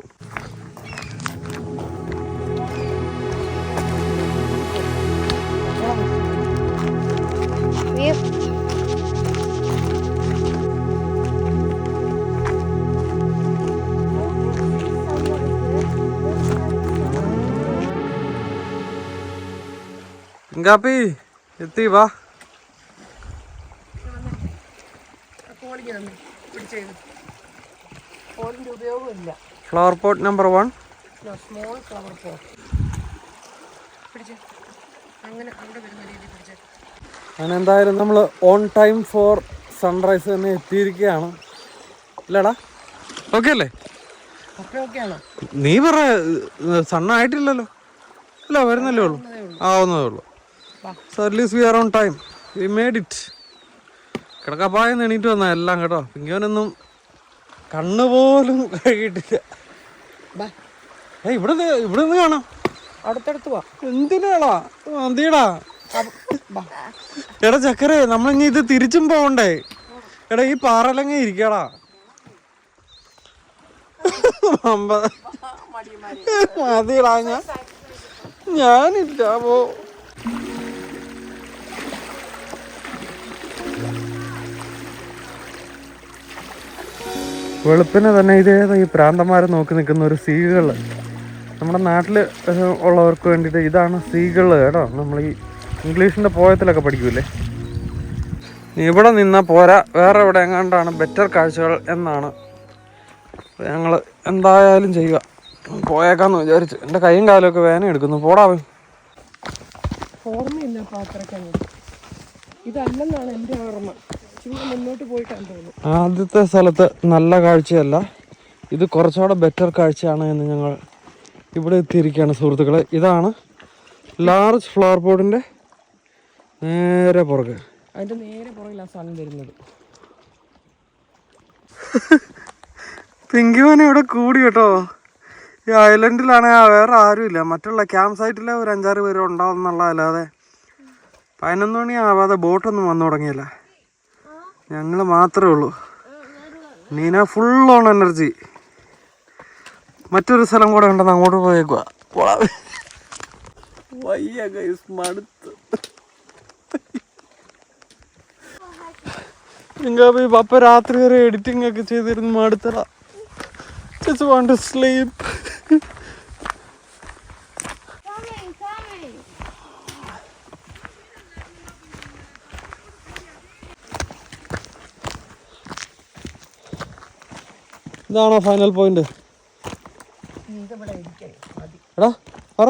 ഗാപ്പി എത്തി വാ. Flower pot number 1.
Small flower pot.
അങ്ങനെ എന്തായാലും നമ്മൾ ഓൺ ടൈം ഫോർ സൺറൈസ് തന്നെ എത്തിയിരിക്കുകയാണ്. ഇല്ലടാ, ഓക്കെ അല്ലേ? നീ പറ, സണ്ണായിട്ടില്ലല്ലോ. അല്ല, വരുന്നല്ലേ ഉള്ളൂ, ആവുന്നതേ ഉള്ളൂ. So at least we are on time. We made it. കിടക്കപ്പായെന്ന് എണീറ്റ് വന്നാ എല്ലാം കേട്ടോ. പിങ്കോനൊന്നും കണ്ണുപോലും കഴുകിയിട്ടില്ല. ഇവിടെ നിന്ന് കാണാം.
അടുത്തടുത്ത് വാ.
എന്തിനാടാ മതിയടാ. എടാ ചക്കരെ, നമ്മളിനി ഇത് തിരിച്ചും പോകണ്ടേ? എടാ ഈ പാറലങ്ങ ഇരിക്കടാ. മതിയടാ, ഞാനില്ല പോ. വെളുപ്പിനെ തന്നെ ഇതേതാ ഈ പ്രാന്തന്മാരെ നോക്കി നിൽക്കുന്ന ഒരു സീകൾ. നമ്മുടെ നാട്ടിൽ ഉള്ളവർക്ക് വേണ്ടിയിട്ട് ഇതാണ് സീകൾ കേട്ടോ. നമ്മൾ ഈ ഇംഗ്ലീഷിൻ്റെ പോയത്തിലൊക്കെ പഠിക്കൂലേ. ഇവിടെ നിന്നാൽ പോരാ, വേറെ എവിടെ എങ്ങാണ്ടാണ് ബെറ്റർ കാഴ്ചകൾ എന്നാണ്. ഞങ്ങൾ എന്തായാലും ചെയ്യുക, പോയേക്കാന്ന് വിചാരിച്ചു. എൻ്റെ കൈയും കാലമൊക്കെ വേദന എടുക്കുന്നു. പോടാവേ.
ഓർമ്മയില്ല പാത്രക്കാണ്. ഇതല്ലെന്നാണ് എൻ്റെ ഓർമ്മ. മുന്നോട്ട് പോയിട്ടാണ് തോന്നുന്നു.
ആദ്യത്തെ സ്ഥലത്ത് നല്ല കാഴ്ചയല്ല, ഇത് കുറച്ചുകൂടെ ബെറ്റർ കാഴ്ചയാണ് എന്ന് ഞങ്ങൾ ഇവിടെ എത്തിയിരിക്കുകയാണ് സുഹൃത്തുക്കളെ. ഇതാണ് ലാർജ് ഫ്ലവർ പോട്ടിൻ്റെ നേരെ പുറകെ.
അതിൻ്റെ നേരെ പുറകിൽ ആ സ്ഥലം വരുന്നത്.
പിങ്കിമോനെ ഇവിടെ കൂടി കേട്ടോ. ഈ ഐലൻഡിലാണെങ്കിൽ വേറെ ആരുമില്ല. മറ്റുള്ള ക്യാമ്പ് സൈറ്റിലെ ഒരു 5-6 പേര് ഉണ്ടാവും എന്നുള്ളതല്ലാതെ 11 മണി ആവാതെ ബോട്ടൊന്നും വന്നു തുടങ്ങിയില്ല. ഞങ്ങൾ മാത്രമേ ഉള്ളൂ. Neena full on energy. മറ്റൊരു സ്ഥലം കൂടെ ഉണ്ടെന്ന് അങ്ങോട്ട് പോയേക്കുക. വയ്യ ഗൈസ്, മടുത്ത്. നിങ്ങൾക്ക് പപ്പ രാത്രി വരെ എഡിറ്റിംഗ് ഒക്കെ ചെയ്തിരുന്നു മടുത്തടാ. Just want to sleep. ഇതാണോ ഫൈനൽ പോയിന്റ്? എടാ പറ.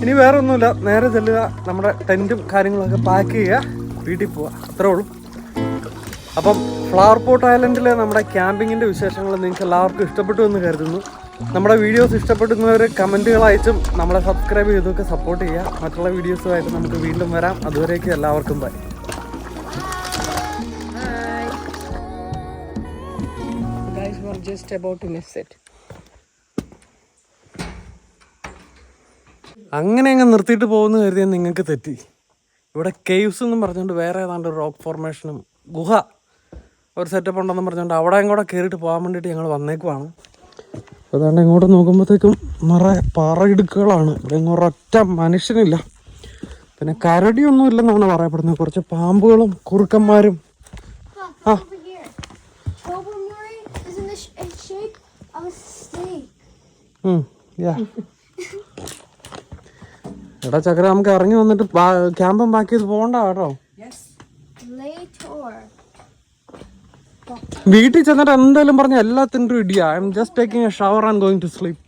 ഇനി വേറെ ഒന്നുമില്ല, നേരെ ചെല്ലുക, നമ്മുടെ ടെൻറ്റും കാര്യങ്ങളൊക്കെ പാക്ക് ചെയ്യുക, വീട്ടിൽ പോവുക, അത്രേ ഉള്ളൂ. അപ്പം ഫ്ലവർ പോട്ട് ഐലൻഡിലെ നമ്മുടെ ക്യാമ്പിങ്ങിൻ്റെ വിശേഷങ്ങൾ നിങ്ങൾക്ക് എല്ലാവർക്കും ഇഷ്ടപ്പെട്ടു എന്ന് കരുതുന്നു. നമ്മുടെ വീഡിയോസ് ഇഷ്ടപ്പെടുന്നവർ കമൻറ്റുകൾ അയച്ചും നമ്മളെ സബ്സ്ക്രൈബ് ചെയ്തൊക്കെ സപ്പോർട്ട് ചെയ്യുക. മറ്റുള്ള വീഡിയോസുമായിട്ട് നമുക്ക് വീണ്ടും വരാം. അതുവരേക്കും എല്ലാവർക്കും by.
Guys, we're just about to miss it.
അങ്ങനെ അങ്ങ് നിർത്തിയിട്ട് പോകുന്ന കരുതിയാൽ നിങ്ങൾക്ക് തെറ്റി. ഇവിടെ കേവ്സ് എന്നും പറഞ്ഞുകൊണ്ട് വേറെ ഏതാണ്ട് റോക്ക് ഫോർമേഷനും ഗുഹ ഒരു സെറ്റപ്പ് ഉണ്ടെന്നും പറഞ്ഞുകൊണ്ട് അവിടെയും കൂടെ കയറിയിട്ട് പോകാൻ വേണ്ടിയിട്ട് ഞങ്ങൾ വന്നേക്കുവാണ്. അതാണ്ട് ഇങ്ങോട്ട് നോക്കുമ്പോഴത്തേക്കും നിറയെ പാറയിടുക്കുകളാണ്. ഇവിടെ ഒരൊറ്റ മനുഷ്യനില്ല. പിന്നെ കരടിയൊന്നും ഇല്ലെന്നാണ് പറയപ്പെടുന്നത്. കുറച്ച് പാമ്പുകളും കുറുക്കന്മാരും. ആ
Over here. Tobermory is in the shape of a snake.
എടാ ചക്കര, നമുക്ക് ഇറങ്ങി വന്നിട്ട് ക്യാമ്പും പാക്ക് ചെയ്ത് പോകണ്ട കേട്ടോ.
Later.
വീട്ടിൽ ചെന്നിട്ട് എന്തായാലും പറഞ്ഞ എല്ലാത്തിനും ഇടിയാ. I am just taking a shower and going to sleep.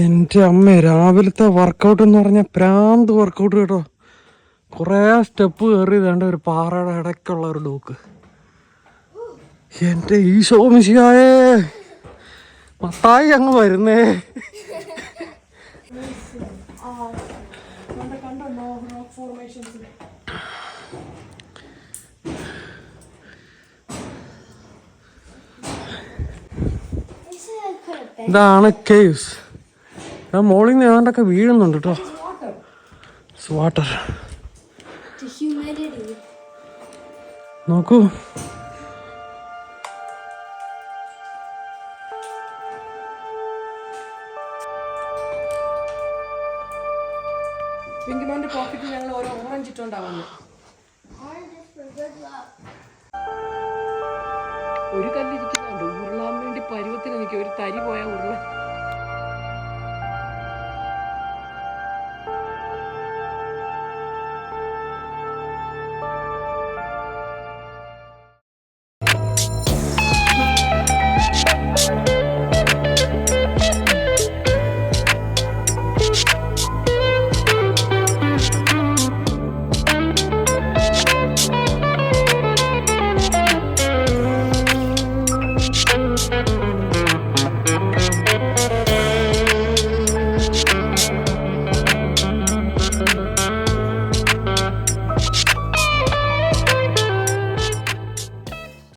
എൻ്റെ അമ്മ, രാവിലത്തെ വർക്കൗട്ട് എന്ന് പറഞ്ഞാൽ പ്രാന്ത് വർക്കൗട്ട് കേട്ടോ. കുറേ സ്റ്റെപ്പ് കയറി വേണ്ട ഒരു പാറയുടെ ഇടയ്ക്കുള്ള ഒരു ഡോക്ക്. എൻ്റെ ഈശോ മിശിഹായേ, മത്തായി അങ്ങ് വരുന്നേ. ഇതാണ് കേവ്സ്. മോളിൽ നിന്ന് ഏതാണ്ടൊക്കെ വീഴുന്നുണ്ട് കേട്ടോ. വാട്ടർ നോക്കൂ.
പിങ്കിമോന്റെ പോക്കറ്റിൽ ഞങ്ങൾ ഓരോ ഓറഞ്ച് ഇട്ടുണ്ടാവുന്നു. ഒരു കല്ലിരിക്കുന്നുണ്ട് ഉരുളാൻ വേണ്ടി പരുവത്തിന് നിൽക്കും. ഒരു തരി പോയാൽ ഉരുള